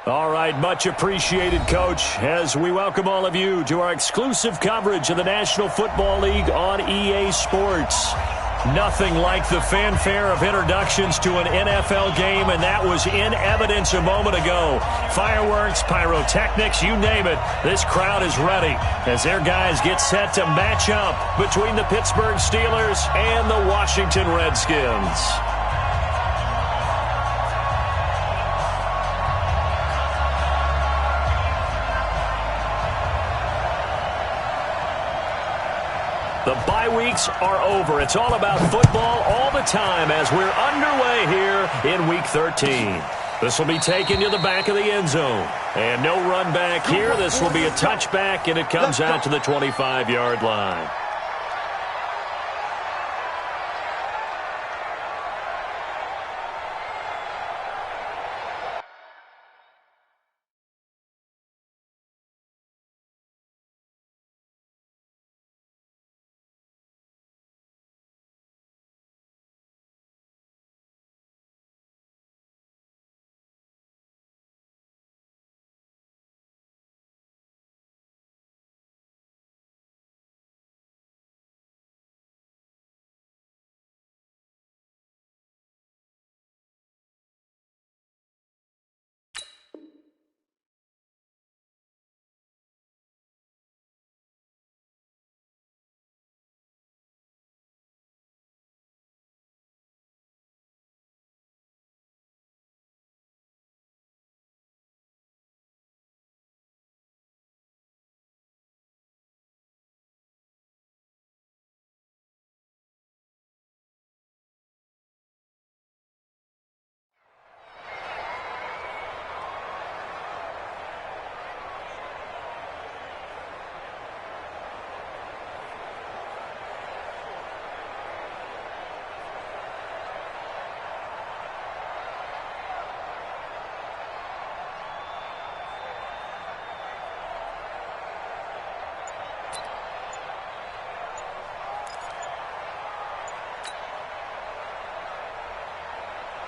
All right, much appreciated, Coach, as we welcome all of you to our exclusive coverage of the National Football League on EA Sports. Nothing like the fanfare of introductions to an NFL game, and that was in evidence a moment ago. Fireworks, pyrotechnics, you name it. This crowd is ready as their guys get set to match up between the Pittsburgh Steelers and the Washington Redskins. The bye weeks are over. It's all about football all the time as we're underway here in Week 13. This will be taken to the back of the end zone. And no run back here. This will be a touchback, and it comes out to the 25-yard line.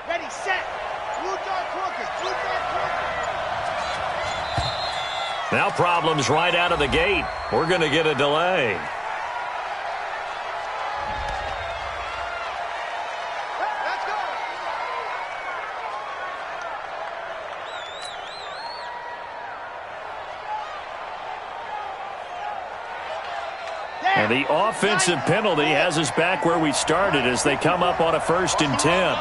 Ready, set. Blue dart crooked. Blue dart crooked. Now problems right out of the gate. We're going to get a delay. Let's go. And the offensive penalty has us back where we started as they come up on a 1st and 10.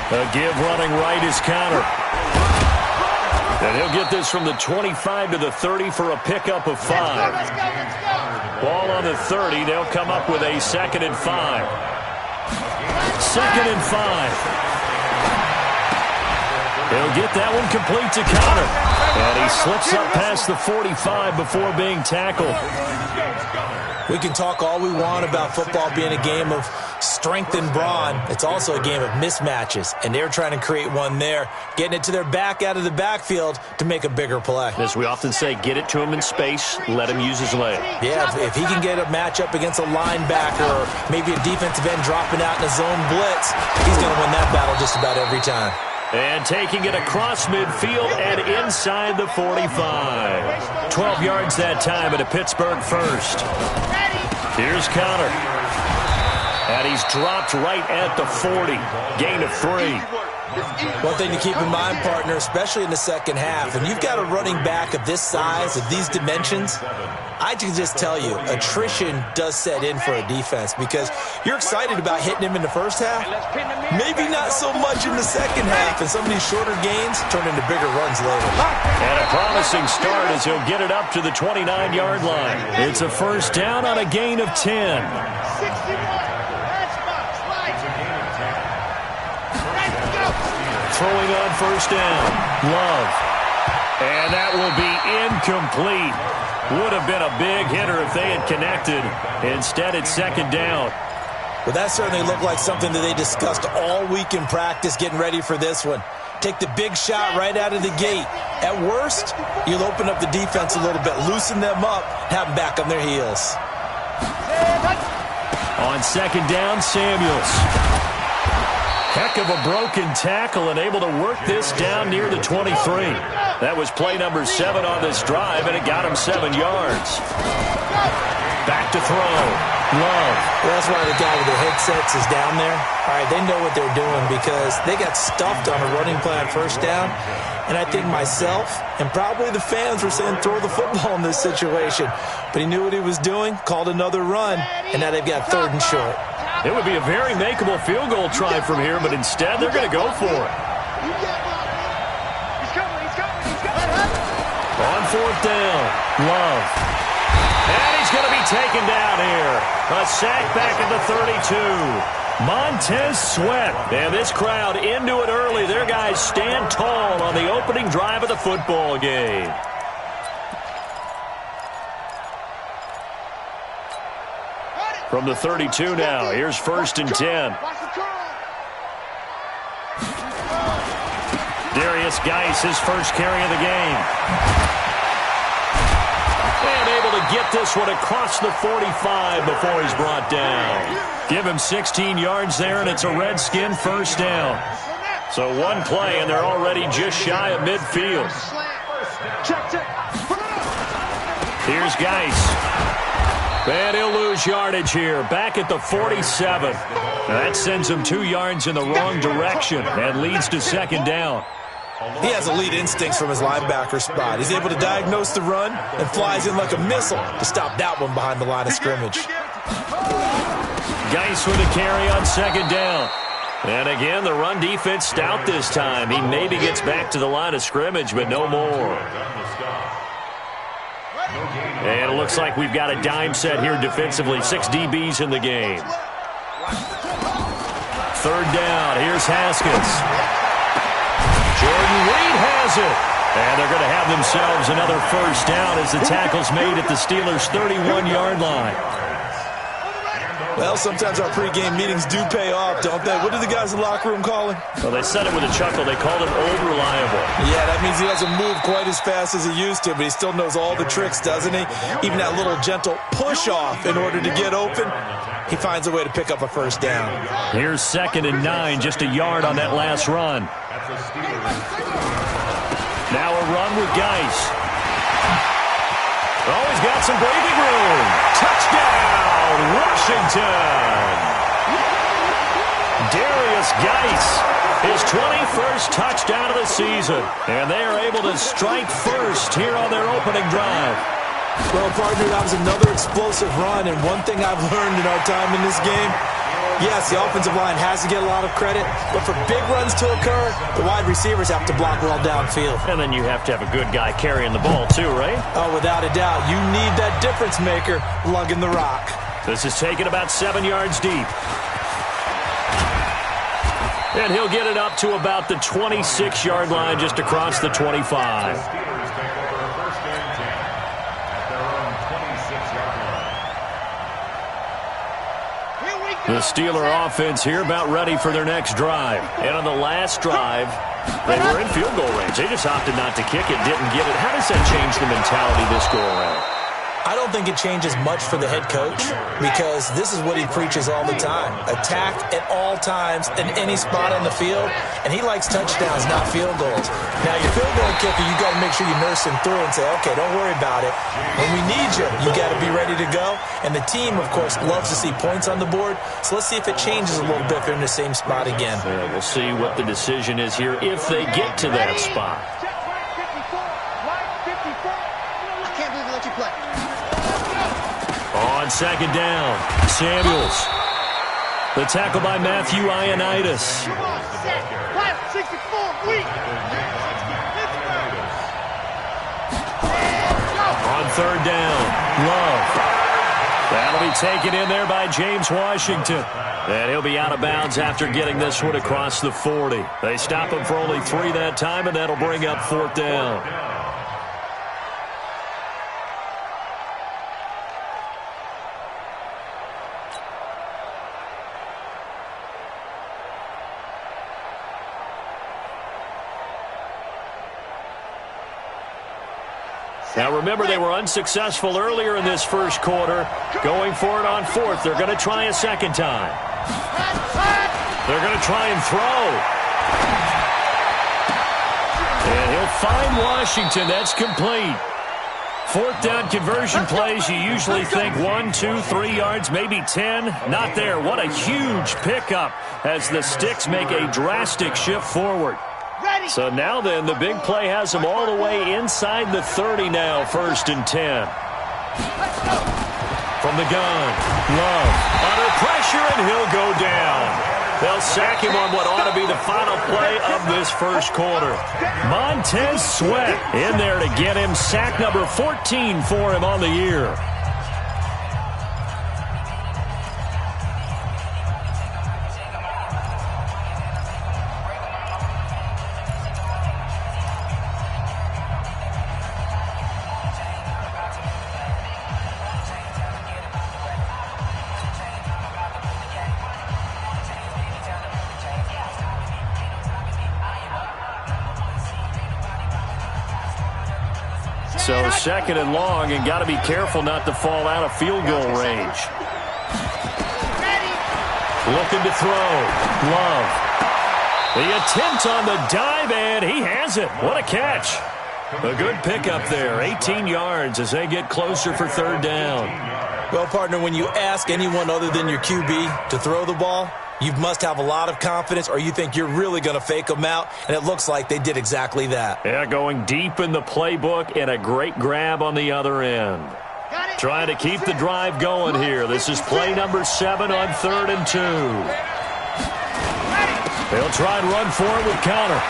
A give running right is counter. And he'll get this from the 25 to the 30 for a pickup of 5. Let's go. Ball on the 30. They'll come up with a 2nd and 5. 2nd and 5. He'll get that one complete to counter. And he slips up past the 45 before being tackled. We can talk all we want about football being a game of strength and brawn. It's also a game of mismatches, and they're trying to create one there, getting it to their back out of the backfield to make a bigger play. As we often say, get it to him in space, let him use his leg. Yeah, if he can get a matchup against a linebacker or maybe a defensive end dropping out in a zone blitz, he's going to win that battle just about every time. And taking it across midfield and inside the 45. 12 yards that time at a Pittsburgh 1st. Here's counter. And he's dropped right at the 40. Gain of 3. One thing to keep in mind, partner, especially in the second half, when you've got a running back of this size, of these dimensions, I can just tell you, attrition does set in for a defense because you're excited about hitting him in the first half, maybe not so much in the second half, and some of these shorter gains turn into bigger runs later. And a promising start as he'll get it up to the 29-yard line. It's a 1st down on a gain of 10. 61. Throwing on 1st down. Love. And that will be incomplete. Would have been a big hitter if they had connected. Instead, it's 2nd down. Well, that certainly looked like something that they discussed all week in practice getting ready for this one. Take the big shot right out of the gate. At worst, you'll open up the defense a little bit, loosen them up, have them back on their heels. On 2nd down, Samuels. Heck of a broken tackle and able to work this down near the 23. That was play number 7 on this drive, and it got him 7 yards. Back to throw. Love. Well, that's why the guy with the headsets is down there. All right, they know what they're doing because they got stuffed on a running play on first down. And I think myself and probably the fans were saying throw the football in this situation. But he knew what he was doing, called another run, and now they've got 3rd and short. It would be a very makeable field goal try from here, but instead they're going to go for it. On 4th down, Love. And he's going to be taken down here. A sack back at the 32. Montez Sweat. And this crowd into it early. Their guys stand tall on the opening drive of the football game. From the 32 now, here's 1st and 10. Darius Geis, his first carry of the game. And able to get this one across the 45 before he's brought down. Give him 16 yards there, and it's a Redskin 1st down. So one play, and they're already just shy of midfield. Here's Geis. And he'll lose yardage here, back at the 47. Now that sends him 2 yards in the wrong direction and leads to 2nd down. He has elite instincts from his linebacker spot. He's able to diagnose the run and flies in like a missile to stop that one behind the line of scrimmage. Geis with a carry on 2nd down. And again, the run defense stout this time. He maybe gets back to the line of scrimmage, but no more. And it looks like we've got a dime set here defensively. 6 DBs in the game. 3rd down. Here's Haskins. Jordan Reed has it. And they're going to have themselves another 1st down as the tackle's made at the Steelers' 31-yard line. Well, sometimes our pregame meetings do pay off, don't they? What do the guys in the locker room call him? Well, they said it with a chuckle. They called him Old Reliable. Yeah, that means he doesn't move quite as fast as he used to, but he still knows all the tricks, doesn't he? Even that little gentle push-off in order to get open, he finds a way to pick up a 1st down. Here's 2nd and 9, just a yard on that last run. Now a run with Geis. Oh, he's got some breathing room. Touchdown, Washington. Darius Geis, his 21st touchdown of the season. And they are able to strike first here on their opening drive. Well, partner, that was another explosive run. And one thing I've learned in our time in this game, yes, the offensive line has to get a lot of credit, but for big runs to occur, the wide receivers have to block well downfield. And then you have to have a good guy carrying the ball too, right? Oh, without a doubt. You need that difference maker lugging the rock. This is taken about 7 yards deep. And he'll get it up to about the 26-yard line, just across the 25. The Steeler offense here about ready for their next drive. And on the last drive, they were in field goal range. They just opted not to kick it, didn't get it. How does that change the mentality this go-around? I don't think it changes much for the head coach because this is what he preaches all the time. Attack at all times in any spot on the field, and he likes touchdowns, not field goals. Now, your field goal kicker, you got to make sure you nurse him through and say, okay, don't worry about it. When we need you, you got to be ready to go. And the team, of course, loves to see points on the board, so let's see if it changes a little bit if they're in the same spot again. Yeah, we'll see what the decision is here if they get to that spot. On 2nd down, Samuels. The tackle by Matthew Ioannidis. On 3rd down, Love. That'll be taken in there by James Washington. And he'll be out of bounds after getting this one across the 40. They stop him for only 3 that time, and that'll bring up 4th down. Now remember, they were unsuccessful earlier in this first quarter. Going for it on 4th. They're going to try a second time. They're going to try and throw. And he'll find Washington. That's complete. Fourth down conversion plays, you usually think 1, 2, 3 yards, maybe 10. Not there. What a huge pickup as the Sticks make a drastic shift forward. So now then, the big play has them all the way inside the 30 now, 1st and 10. From the gun, Love under pressure, and he'll go down. They'll sack him on what ought to be the final play of this first quarter. Montez Sweat in there to get him. Sack number 14 for him on the year. So 2nd and long, and got to be careful not to fall out of field goal range. Looking to throw. Love. The attempt on the dive, and he has it. What a catch. A good pickup there. 18 yards as they get closer for 3rd down. Well, partner, when you ask anyone other than your QB to throw the ball, you must have a lot of confidence, or you think you're really going to fake them out, and it looks like they did exactly that. Yeah, going deep in the playbook, and a great grab on the other end. Trying to keep the drive going here. This is play number 7 on 3rd and 2. They'll try and run for it with Conner.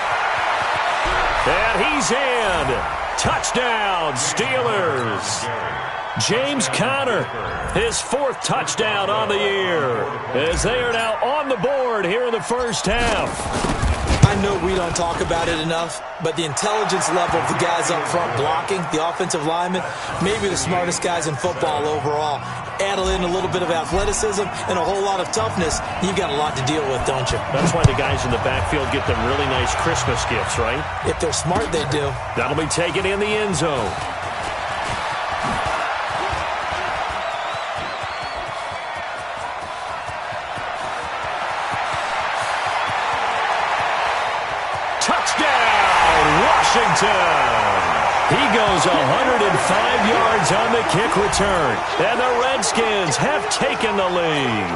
And he's in. Touchdown, Steelers. James Conner, his 4th touchdown on the year, as they are now on the board here in the first half. I know we don't talk about it enough, but the intelligence level of the guys up front blocking, the offensive linemen, maybe the smartest guys in football overall. Add in a little bit of athleticism and a whole lot of toughness, you've got a lot to deal with, don't you? That's why the guys in the backfield get them really nice Christmas gifts, right? If they're smart, they do. That'll be taken in the end zone. He goes 105 yards on the kick return, and the Redskins have taken the lead.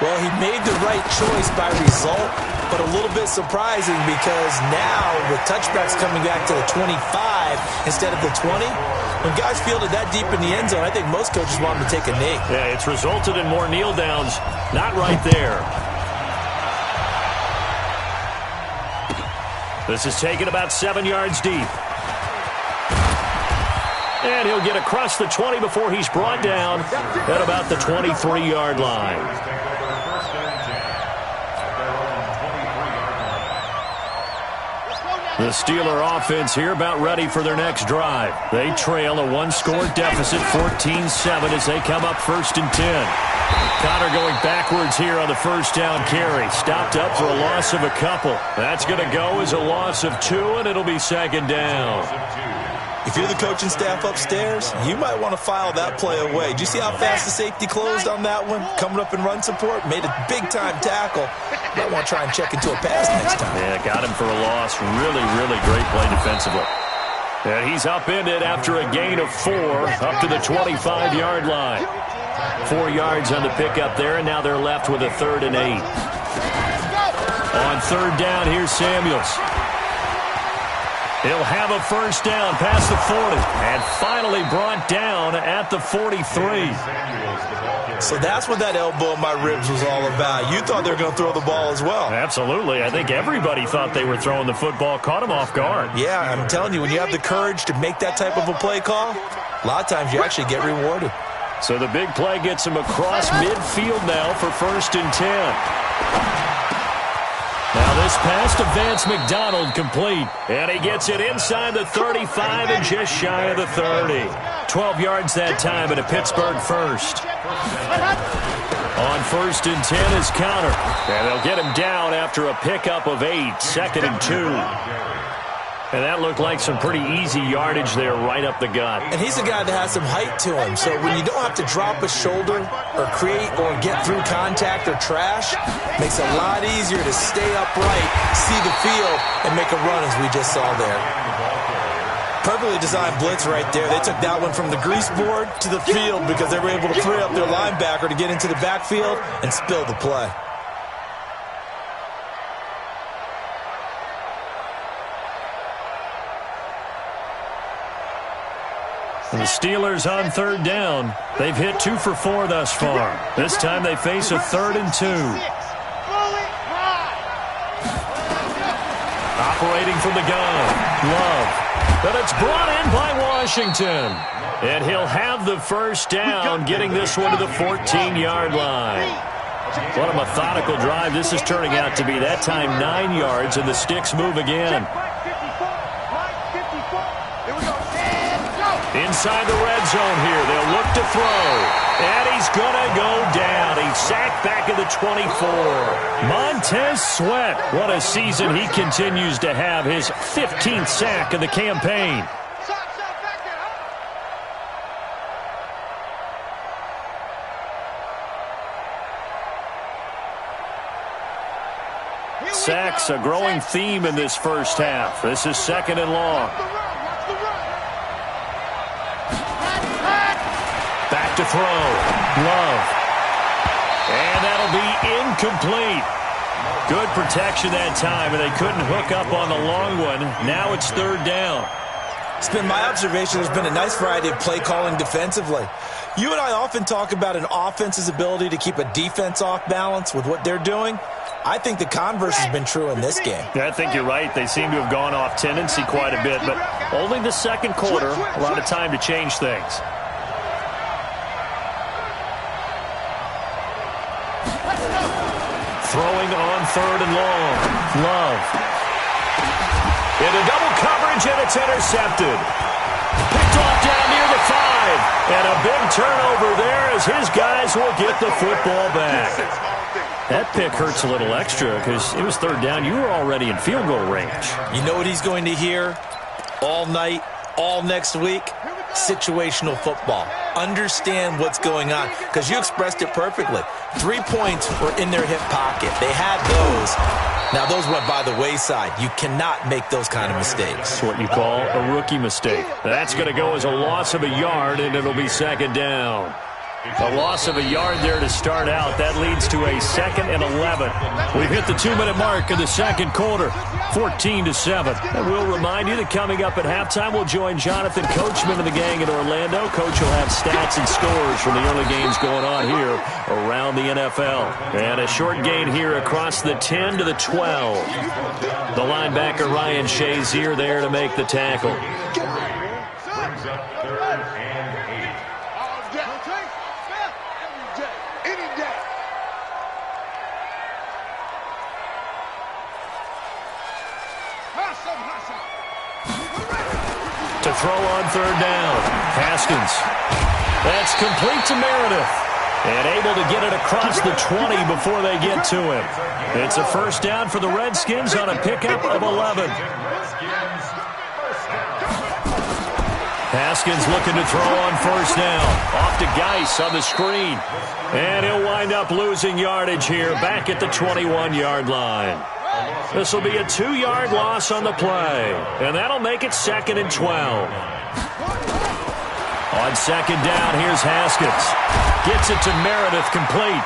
Well, he made the right choice by result, but a little bit surprising because now with touchbacks coming back to the 25 instead of the 20, when guys fielded that deep in the end zone, I think most coaches want them to take a knee. Yeah, it's resulted in more kneel downs. Not right there. This is taken about 7 yards deep. And he'll get across the 20 before he's brought down at about the 23-yard line. The Steeler offense here about ready for their next drive. They trail a one-score deficit, 14-7, as they come up 1st and 10. Conner going backwards here on the first down carry. Stopped up for a loss of a couple. That's going to go as a loss of 2, and it'll be 2nd down. If you're the coaching staff upstairs, you might want to file that play away. Did you see how fast the safety closed on that one? Coming up in run support, made a big-time tackle. Might want to try and check into a pass next time. Yeah, got him for a loss. Really, really great play defensively. And he's upended after a gain of 4 up to the 25-yard line. 4 yards on the pickup there, and now they're left with a 3rd and 8. On 3rd down, here's Samuels. He'll have a first down past the 40 and finally brought down at the 43. So that's what that elbow in my ribs was all about. You thought they were going to throw the ball as well. Absolutely. I think everybody thought they were throwing the football, caught him off guard. Yeah, I'm telling you, when you have the courage to make that type of a play call, a lot of times you actually get rewarded. So the big play gets him across midfield now for 1st and 10. Now this pass to Vance McDonald complete, and he gets it inside the 35 and just shy of the 30. 12 yards that time at a Pittsburgh first. On 1st and 10 is Conner, and they'll get him down after a pickup of 8, 2nd and 2. And that looked like some pretty easy yardage there right up the gut. And he's a guy that has some height to him. So when you don't have to drop a shoulder or create or get through contact or trash, makes it a lot easier to stay upright, see the field, and make a run as we just saw there. Perfectly designed blitz right there. They took that one from the grease board to the field because they were able to free up their linebacker to get into the backfield and spill the play. The Steelers on third down. They've hit 2 for 4 thus far. This time they face a 3rd and 2. Operating from the gun, Love. But it's brought in by Washington. And he'll have the first down, getting this one to the 14-yard line. What a methodical drive this is turning out to be. That time 9 yards, and the sticks move again. Inside the red zone here. They'll look to throw. And he's going to go down. He's sacked back at the 24. Montez Sweat. What a season he continues to have. His 15th sack of the campaign. Sacks, a growing theme in this first half. This is 2nd and long. Back to throw. Love. And that'll be incomplete. Good protection that time, and they couldn't hook up on the long one. Now it's 3rd down. It's been my observation there's been a nice variety of play calling defensively. You and I often talk about an offense's ability to keep a defense off balance with what they're doing. I think the converse has been true in this game. Yeah, I think you're right. They seem to have gone off tendency quite a bit, but only the 2nd quarter, a lot of time to change things. Throwing on 3rd and long. Love. Into double coverage, and it's intercepted. Picked off down near the 5. And a big turnover there as his guys will get the football back. That pick hurts a little extra because it was 3rd down. You were already in field goal range. You know what he's going to hear all night, all next week? Situational football. Understand what's going on, because you expressed it perfectly. 3 points were in their hip pocket. They had those. Now, those went by the wayside. You cannot make those kind of mistakes. It's what you call a rookie mistake. That's going to go as a loss of a yard, and it'll be 2nd down. A loss of a yard there to start out. That leads to a 2nd and 11. We've hit the 2-minute mark of the 2nd quarter, 14-7. And we'll remind you that coming up at halftime, we'll join Jonathan Coachman and the gang in Orlando. Coach will have stats and scores from the early games going on here around the NFL. And a short gain here across the 10 to the 12. The linebacker Ryan Shazier there to make the tackle. To throw on 3rd down. Haskins. That's complete to Meredith. And able to get it across the 20 before they get to him. It's a 1st down for the Redskins on a pickup of 11. Haskins looking to throw on 1st down. Off to Geis on the screen. And he'll wind up losing yardage here back at the 21-yard line. This will be a 2-yard loss on the play. And that'll make it 2nd and 12. On 2nd down, here's Haskins. Gets it to Meredith, complete.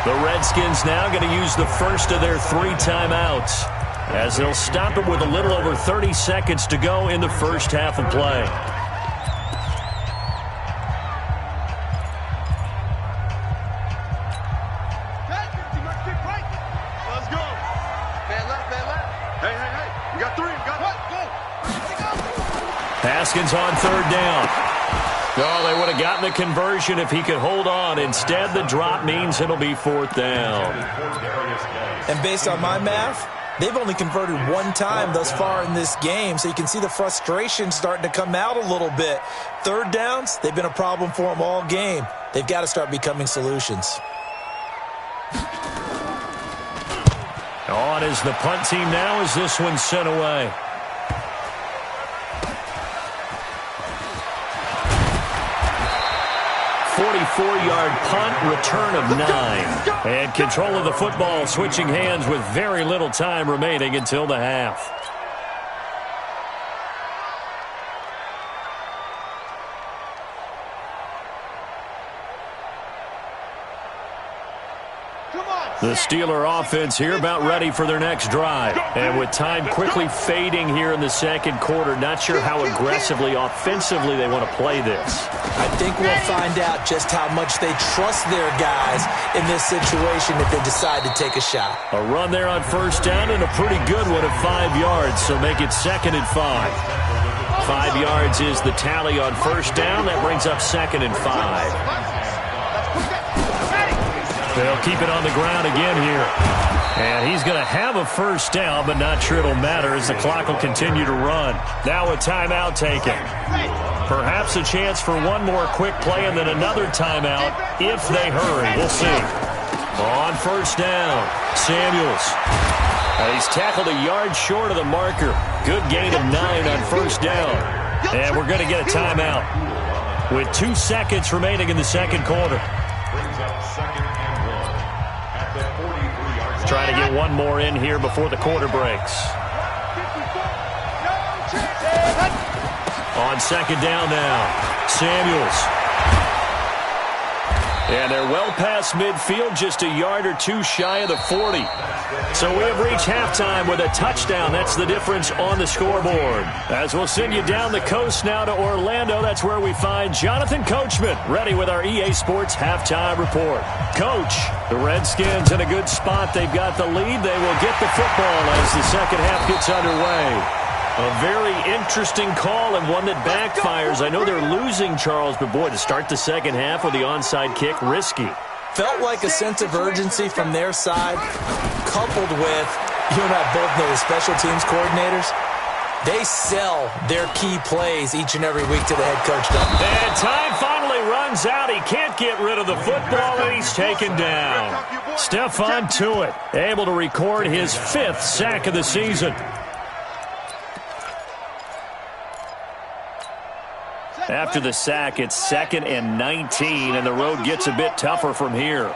The Redskins now going to use the first of their 3 timeouts, as they'll stop it with a little over 30 seconds to go in the first half of play. Haskins on 3rd down. Oh, they would have gotten the conversion if he could hold on. Instead, the drop means it'll be 4th down. And based on my math, they've only converted 1 time thus far in this game, so you can see the frustration starting to come out a little bit. 3rd downs, they've been a problem for them all game. They've got to start becoming solutions. On is the punt team now as this one's sent away. 54-yard punt, return of 9. And control of the football switching hands with very little time remaining until the half. The Steeler offense here about ready for their next drive. And with time quickly fading here in the second quarter, not sure how aggressively, offensively they want to play this. I think we'll find out just how much they trust their guys in this situation if they decide to take a shot. A run there on first down and a pretty good one at 5 yards, so make it 2nd and 5. 5 yards is the tally on first down. That brings up 2nd and 5. They'll keep it on the ground again here. And he's going to have a first down, but not sure it'll matter as the clock will continue to run. Now a timeout taken. Perhaps a chance for one more quick play and then another timeout if they hurry. We'll see. On first down, Samuels. He's tackled a yard short of the marker. Good gain of 9 on first down. And we're going to get a timeout with 2 seconds remaining in the second quarter. Trying to get one more in here before the quarter breaks. On second down now, Samuels. And they're well past midfield, just a yard or two shy of the 40. So we have reached halftime with a touchdown. That's the difference on the scoreboard. As we'll send you down the coast now to Orlando, that's where we find Jonathan Coachman, ready with our EA Sports halftime report. Coach, the Redskins in a good spot. They've got the lead. They will get the football as the second half gets underway. A very interesting call and one that backfires. I know they're losing, Charles, but boy, to start the second half with the onside kick, risky. Felt like a sense of urgency from their side, coupled with, you and I both know the special teams coordinators, they sell their key plays each and every week to the head coach. And time finally runs out. He can't get rid of the football, and he's taken down. Stephon Tuitt able to record his 5th sack of the season. After the sack, it's 2nd and 19, and the road gets a bit tougher from here.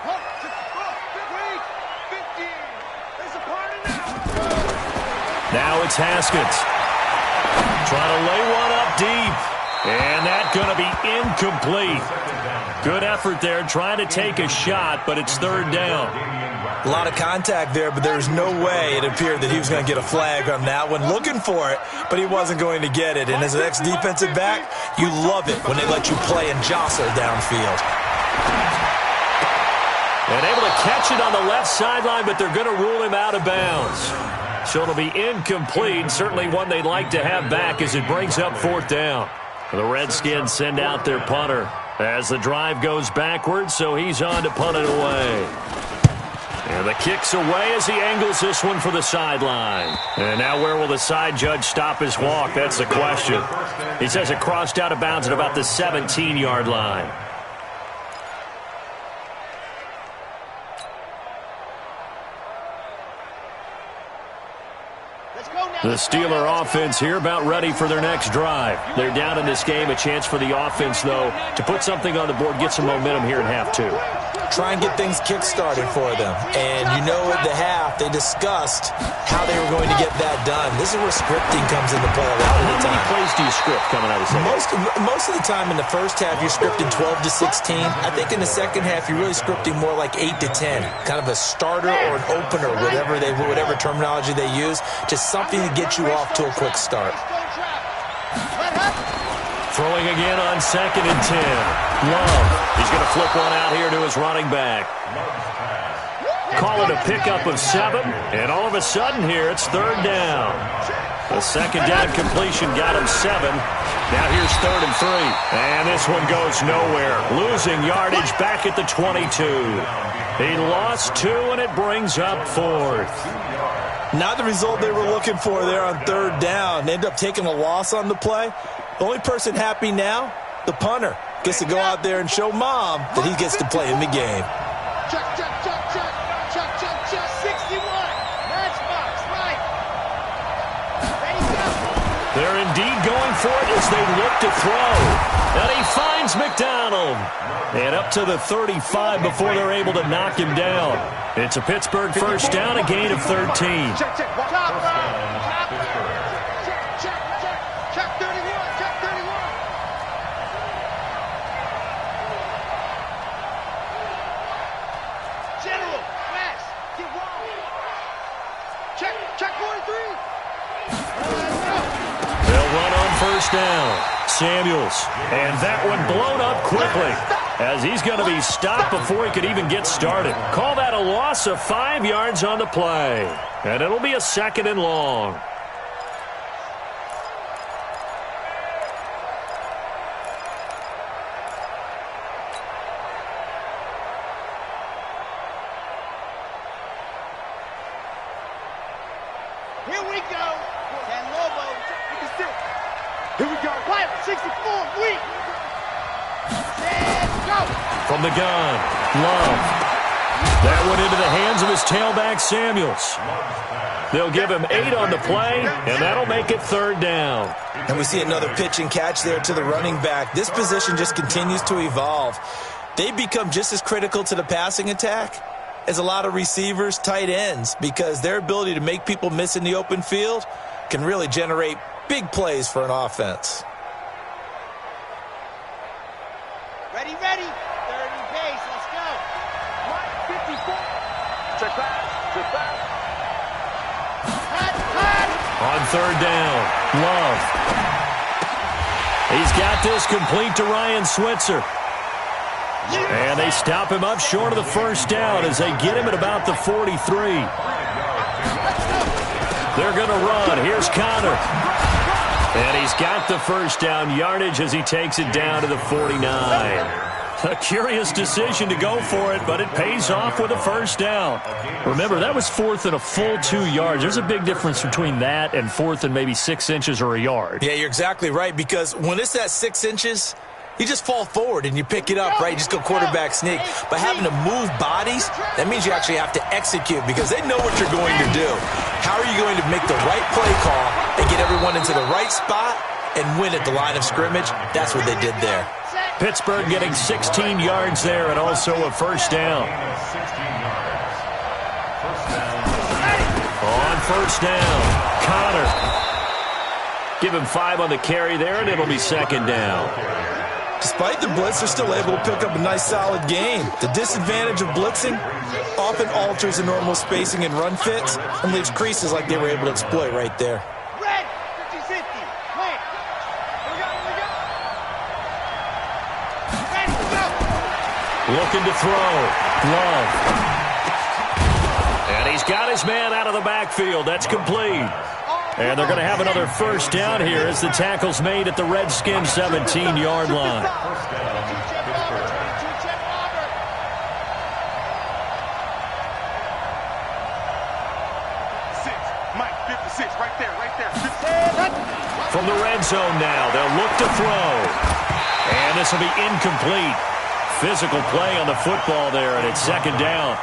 Now it's Haskins. Trying to lay one up deep. And that's going to be incomplete. Good effort there, trying to take a shot, but it's 3rd down. A lot of contact there, but there's no way it appeared that he was going to get a flag on that one. Looking for it, but he wasn't going to get it. And as an ex-defensive back, you love it when they let you play and jostle downfield. And able to catch it on the left sideline, but they're going to rule him out of bounds. So it'll be incomplete. Certainly one they'd like to have back as it brings up 4th down. The Redskins send out their punter as the drive goes backwards, so he's on to punt it away. And the kick's away as he angles this one for the sideline. And now where will the side judge stop his walk? That's the question. He says it crossed out of bounds at about the 17-yard line. The Steeler offense here about ready for their next drive. They're down in this game. A chance for the offense, though, to put something on the board, get some momentum here in half 2. Try and get things kick-started for them. And you know at the half, they discussed how they were going to get that done. This is where scripting comes into play a lot of the time. How many plays do you script coming out of the second? Most of the time in the first half, you're scripting 12 to 16. I think in the second half, you're really scripting more like 8 to 10. Kind of a starter or an opener, whatever terminology they use. Just something to get you off to a quick start. Throwing again on 2nd and 10. Love. He's going to flip one out here to his running back. Call it a pickup of 7. And all of a sudden here, it's 3rd down. The second down completion got him 7. Now here's 3rd and 3. And this one goes nowhere. Losing yardage back at the 22. He lost 2, and it brings up 4th. Not the result they were looking for there on 3rd down. They ended up taking a loss on the play. The only person happy now, the punter, gets to go out there and show Mom that he gets to play in the game. Check, 61. Matchbox, right. Ready, go. They're indeed going for it as they look to throw. And he finds McDonald. And up to the 35 before they're able to knock him down. It's a Pittsburgh first down, a gain of 13. Check, check, check, 31, check 31. General, fast, get wrong. Check 43. They'll run on first down. Samuels. And that one blown up quickly as he's going to be stopped before he could even get started. Call that a loss of 5 yards on the play. And it'll be a 2nd and long. Here we go. San Lobo. Here we go. Quiet, 64. Weak. And go. From the gun, Love. That went into the hands of his tailback, Samuels. They'll give him 8 on the play, and that'll make it 3rd down. And we see another pitch and catch there to the running back. This position just continues to evolve. They become just as critical to the passing attack as a lot of receivers, tight ends, because their ability to make people miss in the open field can really generate big plays for an offense. Ready, ready. 30 pace. Let's go. 54. Check back. On 3rd down, Love. He's got this complete to Ryan Switzer. And they stop him up short of the first down as they get him at about the 43. They're going to run. Here's Connor. And he's got the first down yardage as he takes it down to the 49. A curious decision to go for it, but it pays off with a first down. Remember, that was 4th and a full 2 yards. There's a big difference between that and 4th and maybe 6 inches or a yard. Yeah, you're exactly right, because when it's that 6 inches, you just fall forward and you pick it up, right? You just go quarterback sneak. But having to move bodies, that means you actually have to execute because they know what you're going to do. How are you going to make the right play call and get everyone into the right spot and win at the line of scrimmage? That's what they did there. Pittsburgh getting 16 yards there and also a first down. On first down, Connor. Give him 5 on the carry there, and it'll be 2nd down. Despite the blitz, they're still able to pick up a nice, solid gain. The disadvantage of blitzing often alters the normal spacing and run fits and leaves creases like they were able to exploit right there. Red, 50-50. Plant. Ready, go. Looking to throw. Love. And he's got his man out of the backfield. That's complete. And they're going to have another first down here as the tackle's made at the Redskins' 17-yard line. From the red zone now, they'll look to throw. And this will be incomplete. Physical play on the football there, and it's 2nd down.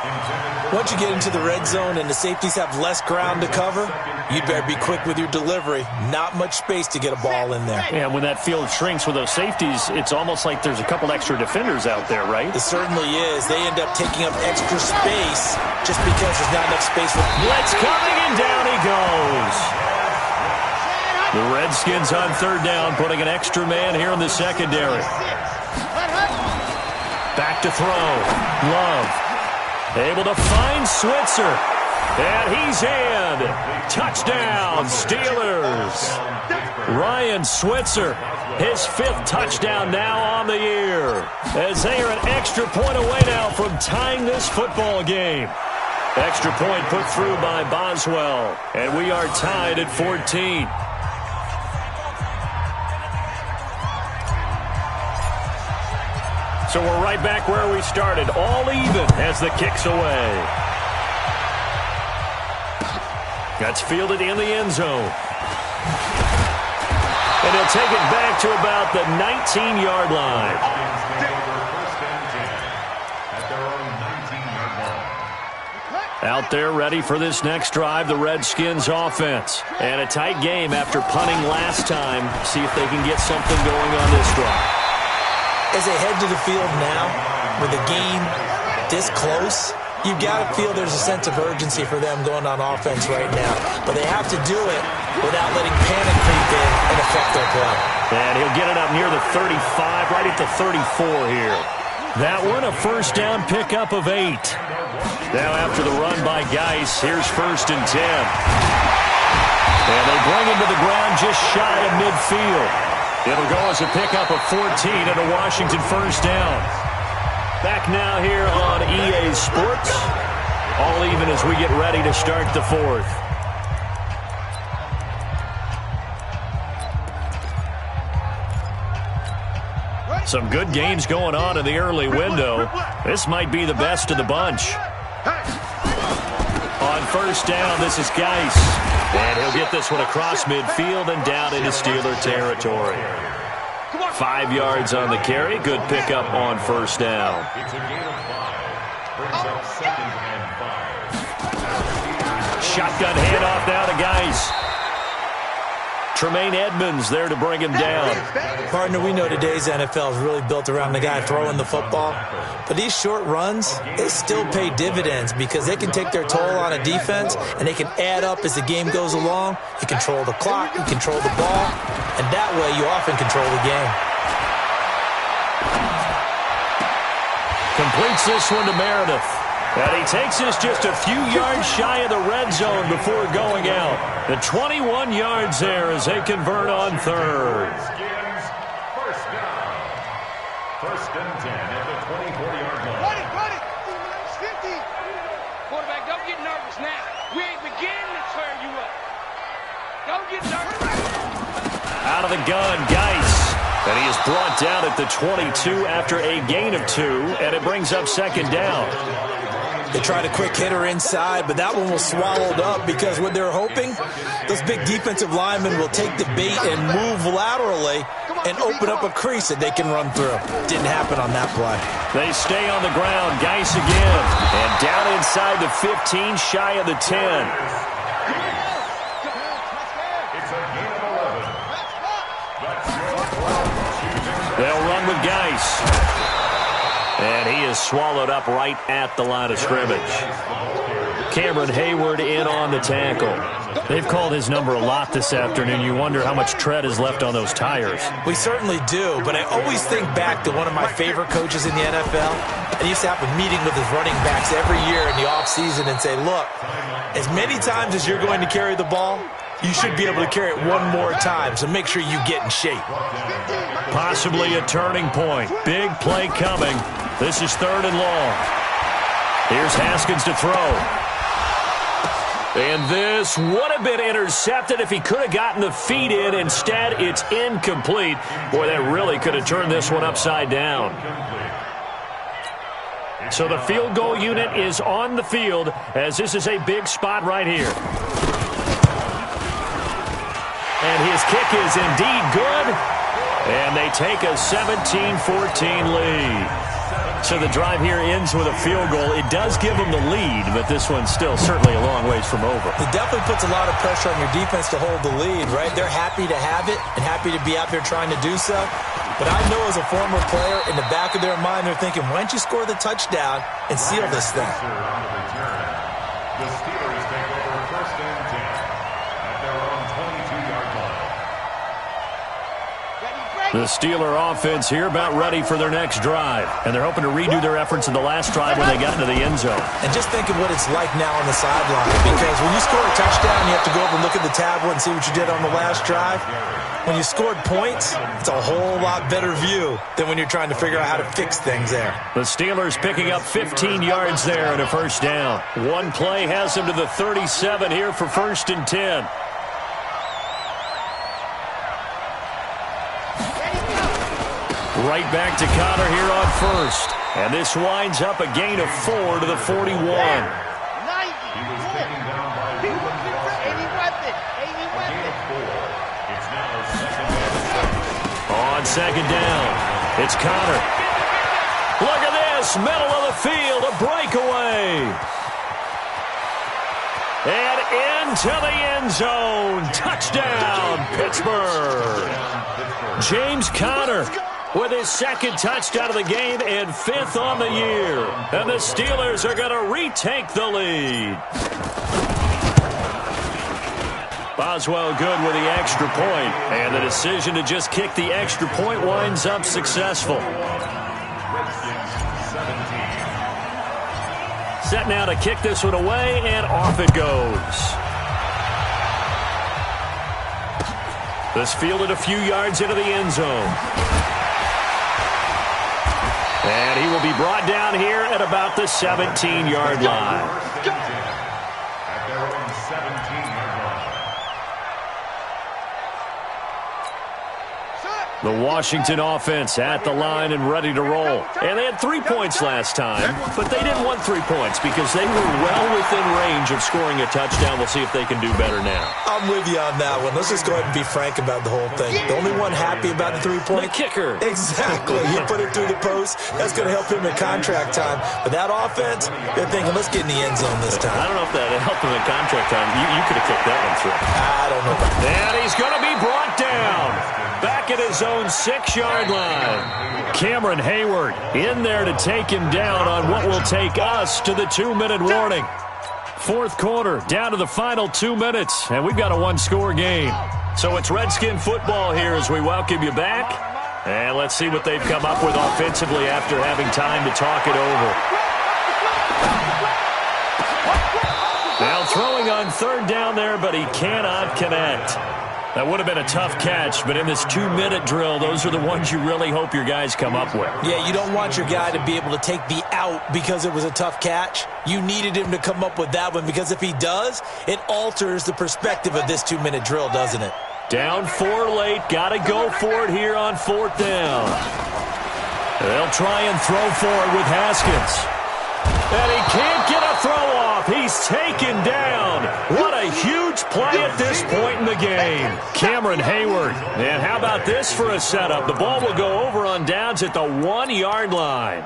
Once you get into the red zone and the safeties have less ground to cover, you'd better be quick with your delivery. Not much space to get a ball in there. And when that field shrinks with those safeties, it's almost like there's a couple extra defenders out there, right? It certainly is. They end up taking up extra space just because there's not enough space for... Blitz coming, and down he goes. The Redskins on 3rd down, putting an extra man here in the secondary. Back to throw. Love. Able to find Switzer. And he's in. Touchdown, Steelers. Ryan Switzer, his 5th touchdown now on the year. As they are an extra point away now from tying this football game. Extra point put through by Boswell. And we are tied at 14. So we're right back where we started, all even as the kick's away. That's fielded in the end zone. And he'll take it back to about the 19-yard line. Out there ready for this next drive, the Redskins offense. And a tight game after punting last time. See if they can get something going on this drive. as they head to the field now, with the game this close, you've got to feel there's a sense of urgency for them going on offense right now. But they have to do it without letting panic creep in and affect their play. And he'll get it up near the 35, right at the 34 here. That one, a first down pickup of 8. Now after the run by Geis, here's 1st and 10. And they bring him to the ground just shy of midfield. It'll go as a pickup of 14 and a Washington first down. Back now here on EA Sports. All even as we get ready to start the 4th. Some good games going on in the early window. This might be the best of the bunch. On first down, this is Geis. And he'll get this one across midfield and down into Steeler territory. 5 yards on the carry. Good pickup on first down. Shotgun handoff now to Geis. Tremaine Edmonds there to bring him down. Partner, we know today's NFL is really built around the guy throwing the football. But these short runs, they still pay dividends because they can take their toll on a defense and they can add up as the game goes along. You control the clock, you control the ball, and that way you often control the game. Completes this one to Meredith. And he takes us just a few yards shy of the red zone before going out. The 21 yards there as they convert on third. First down. 1st and 10 at the 24-yard line. Run it. 50. Quarterback, don't get nervous now. We ain't beginning to tear you up. Don't get nervous. Out of the gun, Geis. And he is brought down at the 22 after a gain of 2, and it brings up 2nd down. They tried a quick hitter inside, but that one was swallowed up because what they're hoping, those big defensive linemen will take the bait and move laterally and open up a crease that they can run through. Didn't happen on that play. They stay on the ground. Geis again. And down inside the 15, shy of the 10. They'll run with Geis. And he is swallowed up right at the line of scrimmage. Cameron Hayward in on the tackle. They've called his number a lot this afternoon. You wonder how much tread is left on those tires. We certainly do, but I always think back to one of my favorite coaches in the NFL. I used to have a meeting with his running backs every year in the offseason and say, look, as many times as you're going to carry the ball, you should be able to carry it one more time, so make sure you get in shape. Possibly a turning point. Big play coming. This is 3rd and long. Here's Haskins to throw. And this would have been intercepted if he could have gotten the feet in. Instead, it's incomplete. Boy, that really could have turned this one upside down. So the field goal unit is on the field as this is a big spot right here. And his kick is indeed good. And they take a 17-14 lead. So the drive here ends with a field goal. It does give them the lead, but this one's still certainly a long ways from over. It definitely puts a lot of pressure on your defense to hold the lead, right? They're happy to have it and happy to be out there trying to do so. But I know as a former player, in the back of their mind, they're thinking, why don't you score the touchdown and seal this thing? The Steelers take over 1st and 10 at their own 22-yard line. The Steeler offense here about ready for their next drive. And they're hoping to redo their efforts in the last drive when they got into the end zone. And just think of what it's like now on the sideline. Because when you score a touchdown, you have to go over and look at the tablet and see what you did on the last drive. When you scored points, it's a whole lot better view than when you're trying to figure out how to fix things there. The Steelers picking up 15 yards there and a first down. One play has them to the 37 here for 1st and 10. Right back to Connor here on first. And this winds up a gain of 4 to the 41. 90. On second down, it's Connor. Look at this, middle of the field, a breakaway. And into the end zone. Touchdown, Pittsburgh. James Conner with his second touchdown of the game and 5th on the year. And the Steelers are going to retake the lead. Boswell good with the extra point, and the decision to just kick the extra point winds up successful. Set now to kick this one away, and off it goes. This fielded a few yards into the end zone. And he will be brought down here at about the 17-yard line. At their own 17-yard line. The Washington offense at the line and ready to roll. And they had 3 points last time, but they didn't want 3 points because they were well within range of scoring a touchdown. We'll see if they can do better now. I'm with you on that one. Let's just go ahead and be frank about the whole thing. The only one happy about the 3-point? The kicker. Exactly. He put it through the post. That's going to help him in contract time. But that offense, they're thinking, let's get in the end zone this time. I don't know if that helped him in contract time. You could have kicked that one through. I don't know about that. And he's going to be brought down. Back at his own 6-yard line. Cameron Hayward in there to take him down on what will take us to the 2-minute warning. Fourth quarter, down to the final 2 minutes, and we've got a 1-score game. So it's Redskin football here as we welcome you back. And let's see what they've come up with offensively after having time to talk it over. Now throwing on 3rd down there, but he cannot connect. That would have been a tough catch, but in this 2-minute drill, those are the ones you really hope your guys come up with. Yeah, you don't want your guy to be able to take the out because it was a tough catch. You needed him to come up with that one because if he does, it alters the perspective of this 2-minute drill, doesn't it? Down 4 late, got to go for it here on 4th down. They'll try and throw for it with Haskins. And he can't get a throw off. He's taken down. What a huge play at this point in the game. Cameron Hayward. And how about this for a setup? The ball will go over on downs at the 1-yard line.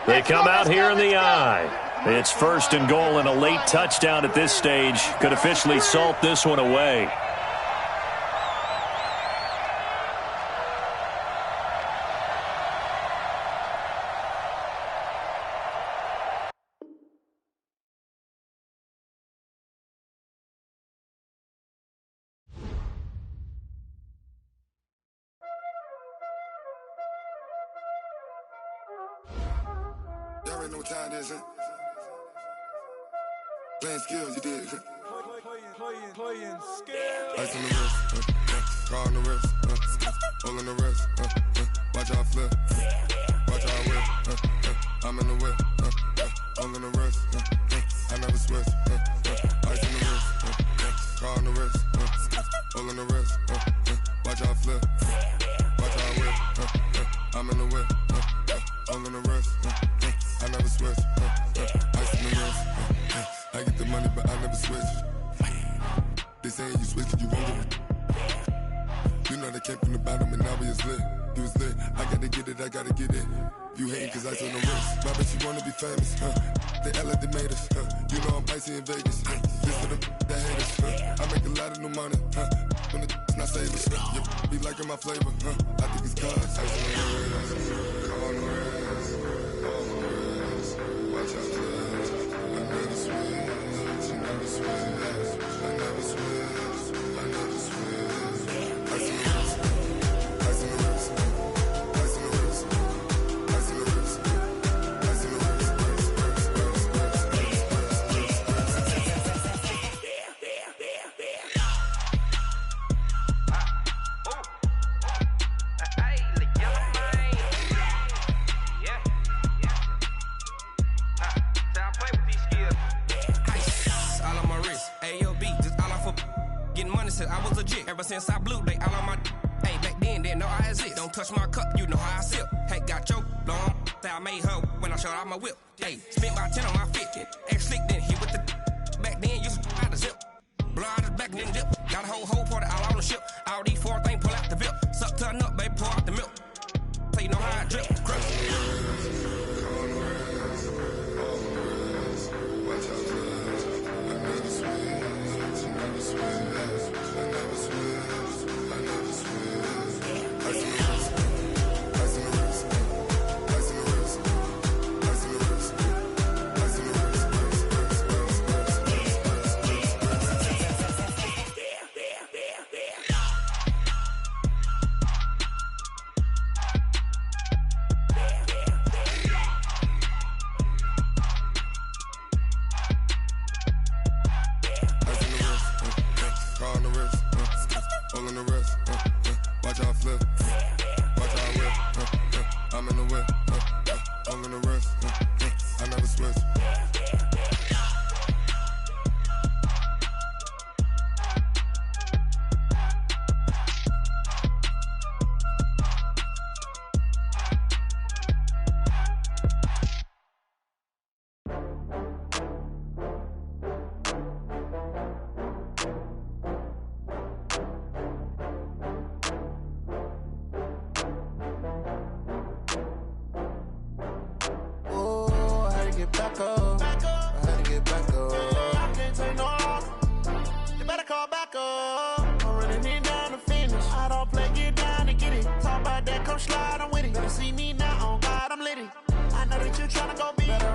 They come out here in the eye. It's 1st and goal, and a late touchdown at this stage could officially salt this one away. Y'all already know what time it is, huh? Playing skills, you did. Playing skills. Ice on the wrist, car on the wrist, hole in the wrist, watch out flip, watch out whip, I'm in the whip, hole in the wrist, I never switch, ice on the wrist, car on the wrist, hole in the wrist, watch out flip, watch out whip, I'm in the whip, hole in the wrist, I never switch, ice in the wrist, I get the money but I never switch. They saying you switch and you won't get it. You know they came from the bottom and now we is lit. You was lit, I gotta get it, I gotta get it. You hating cause ice on the wrist. My bitch, you wanna be famous, They act like they made us, You know I'm icy in Vegas, This for the that hate us, I make a lot of new money, When it's not savers, You be liking my flavor, I think it's cause ice on the wrist, on the wrist, on the wrist. Watch out, cuz I never switch, I never switch, I never switch, I never switch. Ice on the wrist, ice on the wrist, ice on the wrist, ice on the wrist, ice on the wrist, I was legit. Ever since I blew, they all on my hey, back then, didn't know I exist. Don't touch my cup, you know how I sip. Hey, got your long, I made her when I showed out my whip. Hey, spent about 10 on my 50. Ex-slick, then hit with the back then, used to out the zip. Blow out the back, then dip. Got a whole party all on the ship. All these 4 things, pull out the VIP. Suck to a nut, baby, pour out the milk. So you know how I drip. Crush. watch out.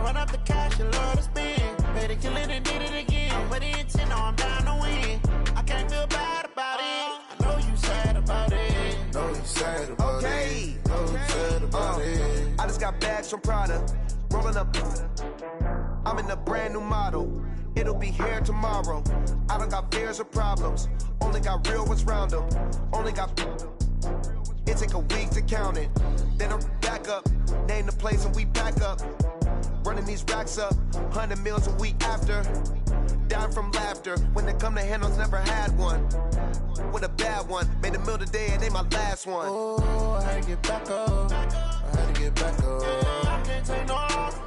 run up the cash, you love to spend. Better kill it and did it again. But the intent, no, I'm down to win. I can't feel bad about it. I know you sad about it. Know you sad about it. Know you sad about it. I just got bags from Prada. Rolling up. I'm in a brand new model. It'll be here tomorrow. I don't got fears or problems. Only got real ones round them. Only got. It take a week to count it. Then I'm back up. Name the place and we back up. Running these racks up. 100 meals a week after. Down from laughter. When they come to handles, never had one. With a bad one. Made a meal today and ain't my last one. Oh, I had to get back up. I had to get back up. I can't take no off.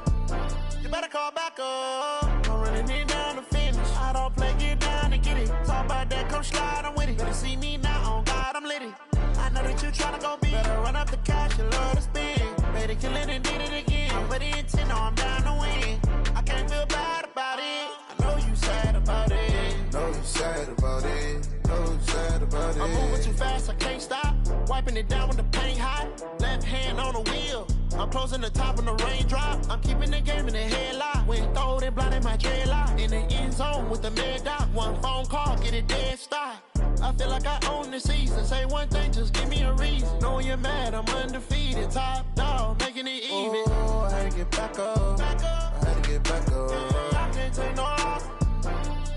You better call back up. I'm running it down to finish. I don't play, get down and get it. Talk about that, come slide, I'm with it. Better see me now, on God, I'm lit it. I know that you tryna go big. Better run up the cash, you love to spend. Better kill it and did it again. But the intent, no, I'm down to win. I can't feel bad about it. I know you sad about it. Know you sad about it. Know you sad about it. I'm moving too fast, I can't stop. Wiping it down with the paint hot. Left hand on the wheel. I'm closing the top when the raindrop. I'm keeping the game in the headlock. When throwed and blinded my dreadlock. In the end zone with the mad dot. One phone call, get it dead stop. I feel like I own the season. Say one thing, just give me a reason. Knowing you're mad, I'm undefeated. Top dog, making it even. Oh, I had to get back up. I had to get back up. I can't take no off.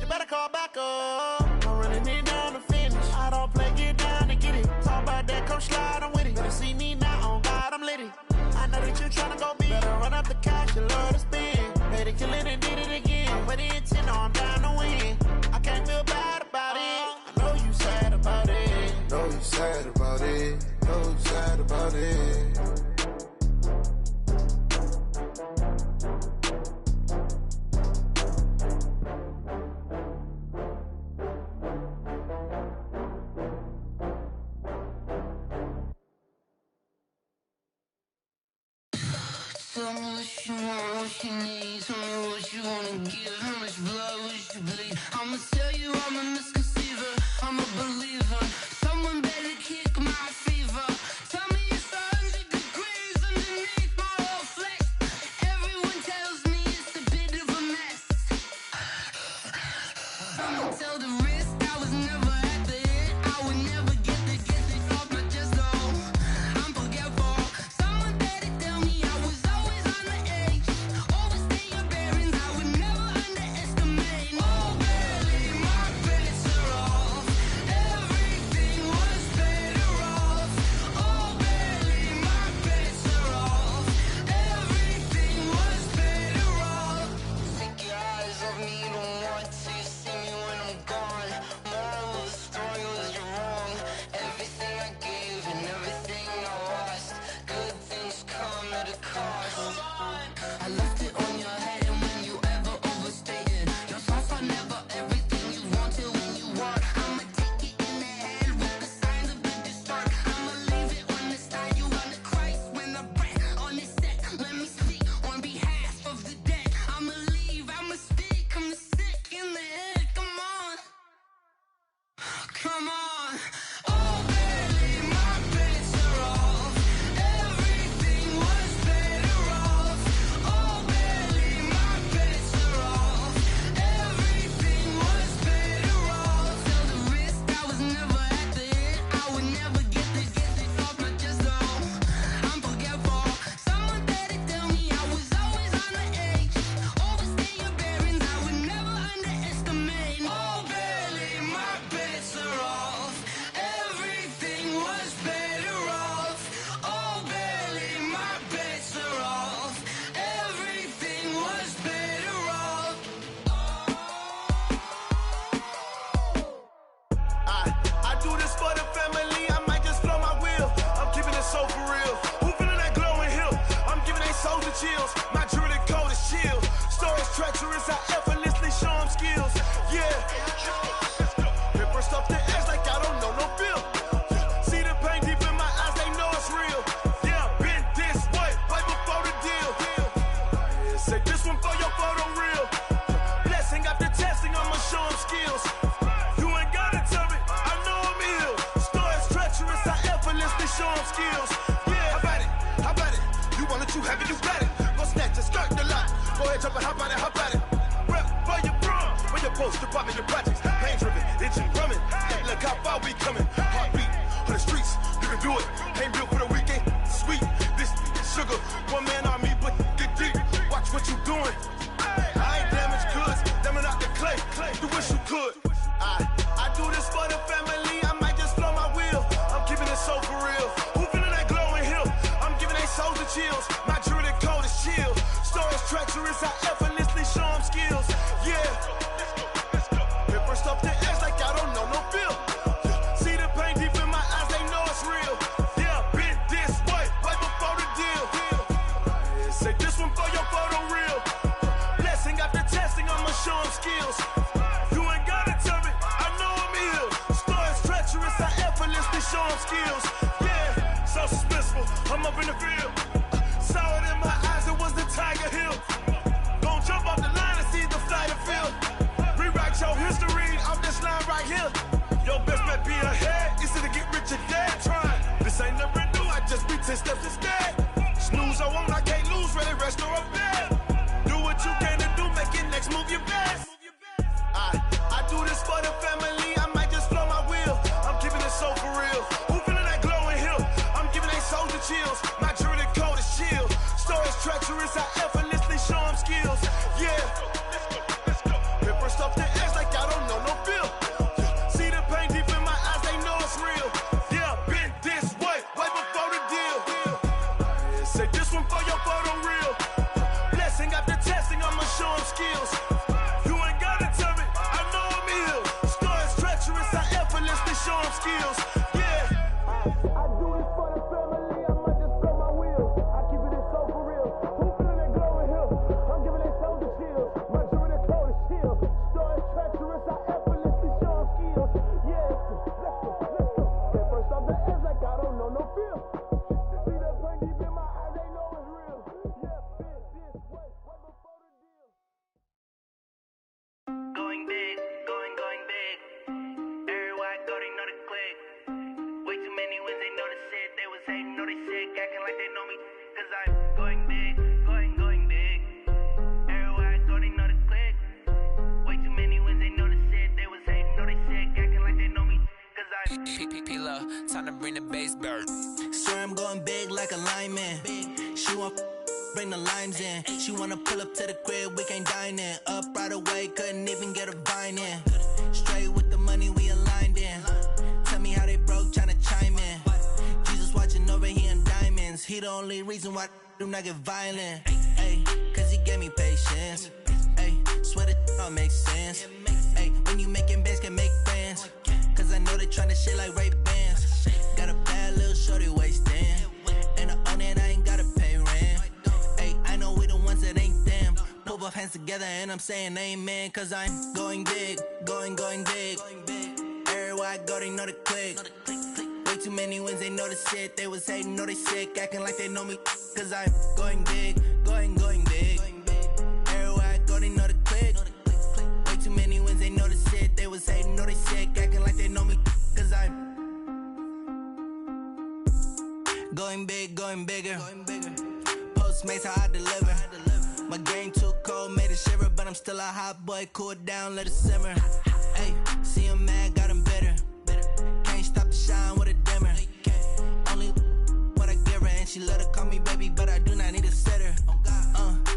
You better call back up. I'm running it down to finish. I don't play, get down to get it. Talk about that, come slide, I'm with it. Better see me now, on God, I'm lit it. I know that you tryna go big. Better run up the cash, you love to spend. Better kill it and did it again. But the intent, no, I'm down to win. I can't feel bad about it. I know you sad about it. Know you sad about it. Know you sad about it. Tell me what you want, what you need. Tell me what you wanna give. How much blood would you bleed? I'ma tell you I'm a misconceiver. I'm a believer. Someone better kick my fever. Tell me it's 100 degrees underneath my whole flesh. Everyone tells me it's a bit of a mess. I'ma tell the risk I was never at the end. I would never get it off my chest though. I'm forgetful. Someone better tell me I was always on the edge. Overstay your bearings, I would never underestimate. Oh, barely, my bets are off. Everything was better off. Oh, barely, my bets are off. Everything was better off. Take your eyes off me, don't want to see me when I'm gone. Moral of the story was you're wrong. Everything I gave and everything I lost. Good things come at a cost. I left it on your head, and when you ever overstated your thoughts are never everything you wanted when you want. I'ma take it in the head with the signs of the distort. I'ma leave it on the side. You on the Christ when the breath on this set. Let me speak on behalf of the dead. I'ma leave, I'ma speak. I'm sick in the head. Come on, come on. Oh, barely, my bets are off. Everything was better off. Oh, barely, my bets are off. Everything was better off. Tell the risk I was never at the end. I would never get it off my chest though. I'm forgetful. Someone better tell me I was always on the edge. Overstay your bearings, I would never underestimate. Oh, barely, my bets are off. Everything was better off. Oh, barely, my bets are off. Everything was better off. I do this for the family, I might just blow my wheel. I'm keeping it so for real. Who feeling that glowing hill? I'm giving they souls the chills. My jewelry code is chill. Stories treacherous, I effortlessly show them skills. Yeah. Ripper stuff the edge like I don't know no feel. See the pain deep in my eyes, they know it's real. Yeah, been this way, right before the deal. Say this one for your photo reel. Blessing after testing, I'ma show them skills. You ain't gotta tell me, I know I'm ill. Stories treacherous, I effortlessly show them skills. Yeah, how about it? You want it, you have it, you got it. Go snatch a skirt the lot. Switch up and hop at it. Rep for your bro. Where your post, department, your projects. Pain driven, itching, drumming. Hey, look how far we coming. Heartbeat on the streets, you can do it. Ain't built for the weekend. Sweet, this sugar. One man army, but get deep. Watch what you doing. I ain't damaged goods, damn out the clay. You wish you could. I do this for the family. I might just blow my wheel. I'm keeping it so for real. Who feeling that glowing hill? I'm giving they souls the chills. My jewelry code is chill. Stories treacherous, I effortlessly show them skills. Yeah. Paper stuff to edge like I don't know no feel. See the pain deep in my eyes, they know it's real. Yeah, been this way, right before the deal. Say this one for your photo reel. Blessing after testing, I'ma show them skills. You ain't gotta tell me, I know I'm ill. Stories treacherous, I effortlessly show them skills. Yeah, so suspenseful, I'm up in the field. Saw it in my eyes, it was the Tiger Hill. Gon' jump off the line and see the flight of field. Rewrite your history off this line right here. Your best bet be ahead, easy to get rich or dead. Trying, this ain't never new, I just be 10 steps instead. Snooze I won't, I can't lose, ready, rest or a bed. Do what you can to do, make it next move your best. I do this for the family, I might just blow my wheel. I'm keeping it so for real. Who feeling that glowing hill? I'm giving they souls the chills. My jewelry code is chill. Stories treacherous, I effortlessly show them skills. Yeah. Paper stuff to edge like I don't know no feel. See the pain deep in my eyes, they know it's real. Yeah, been this way, right before the deal. Say this one for your photo reel. Blessing after testing, I'ma show them skills. You ain't gotta tell me, I know I'm ill. Stories treacherous, I effortlessly show them skills. Yeah. I do this for the family, I might just blow my wheel. I keep it so for real. Who feeling that glowing hill? I'm giving they souls the chills. My jewelry code is chill. Stories treacherous, I effortlessly show them skills. Yeah, let's go. At first off the edge like I don't know no feel. See that pain deep in my eyes, they know it's real. Yeah, been this way, right before the deal. Going big, going big. Everywhere I go, they know the click. Way too many wins, they know the shit. They was hating, know they sick, acting like they know me. Cause I'm going big, going big. Everywhere I go, they know the click. Way too many wins, they know the shit. They was hating, know they sick, acting like they know me. Cause I'm P-P-P-Love, time to bring the bass bird. Swear I'm going big like a lineman. She want bring the limes in. She wanna pull up to the crib, we can't dine in. Up right away, couldn't even get a vine in. Straight with the money we aligned in. Tell me how they broke, tryna chime in. Jesus watching over here in diamonds. He the only reason why I do not get violent. Ay, cause he gave me patience. Ay, swear that all makes sense. Ay, when you making bands, can make friends. Cause I know they tryna shit like Ray-Bans. Got a bad little shorty wasting. And I own it, I ain't gotta pay rent. Ay, I know we the ones that ain't them. Put both hands together and I'm saying amen. Cause I'm going big, going big. Everywhere I go, they know the click. Way too many wins, they know the shit. They was hating, know they sick, acting like they know me. Cause I'm going big, going big. Everywhere I go, they know the click. Way too many wins, they know the shit. They was hating, know they sick, acting like they know me. Cause I'm going big, going bigger. Postmates how I deliver. My game too cold, made it shiver, but I'm still a hot boy. Cool it down, let it simmer. Hey, see him mad, got him bitter. Can't stop the shine with a dimmer. Only what I give her, and she let her call me baby, but I do not need a sitter.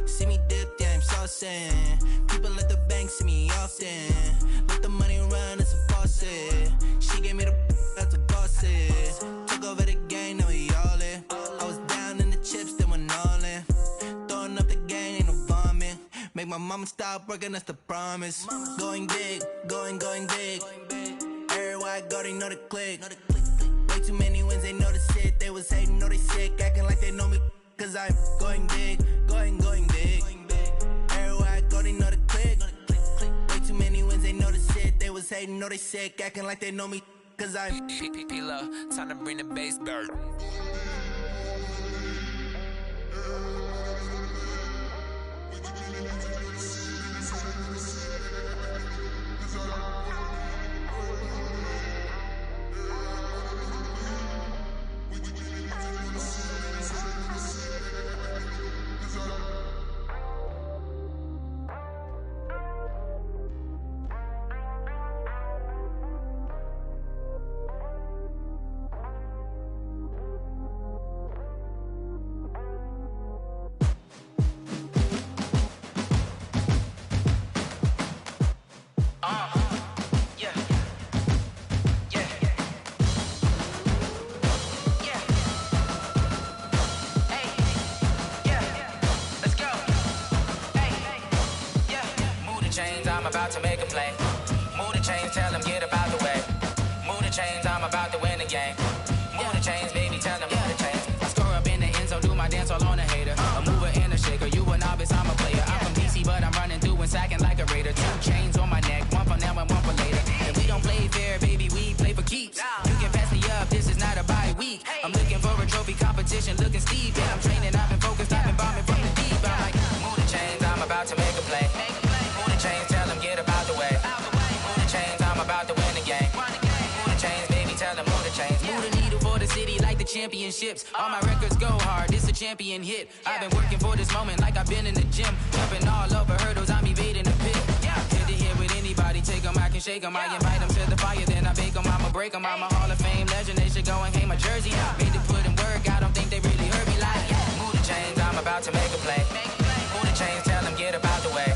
See me dip, yeah, I'm saucing. People at the bank see me often. Let the money run, it's a faucet. She gave me the that's a faucet. Took over the game, now we all in. I was down in the chips, then went all in. Throwing up the gang, ain't no vomit. Make my mama stop working, that's the promise. Going big, going big. Everywhere I go, they know the click. Way too many wins, they know the shit. They was hating, know they sick, acting like they know me. Cause I'm going big, going big. Everywhere I go, they know the click. Way too many wins, they know the shit. They was hating, know they sick, acting like they know me. Cause I'm P-P-P-Love, time to bring the bass bird. about to make a play. Move the chains, tell them get up out the way. Move the chains, I'm about to win the game. Move the chains, baby, tell them move the chains. I score up in the end zone, do my dance all on a hater. A mover and a shaker, you a novice, I'm a player. I'm from DC, but I'm running through and sacking like a raider. 2 chains on my neck, one for now and one for later. And we don't play fair, baby, we play for keeps. You can pass me up, this is not a bye week. I'm looking for a trophy competition, looking steep. And I'm training, I've been focused, I've been bombing from the deep. I'm like, move the chains, I'm about to make a play. Move the chains, tell them get up out the way. Move the chains, I'm about to win the game. Move the chains, baby, tell them move the chains. Move the needle for the city like the championships. All my records go hard, this a champion hit. I've been working for this moment like I've been in the gym. Jumping all over hurdles, I'm evading the pit. Head to head with anybody, take them, I can shake them. I invite them to the fire, then I bake them, I'ma break them. I'm a Hall of Fame legend, they should go and hang my jersey. Made to put in work, I don't think they really heard me like, move the chains, I'm about to make a play. Move the chains, tell them get up out the way.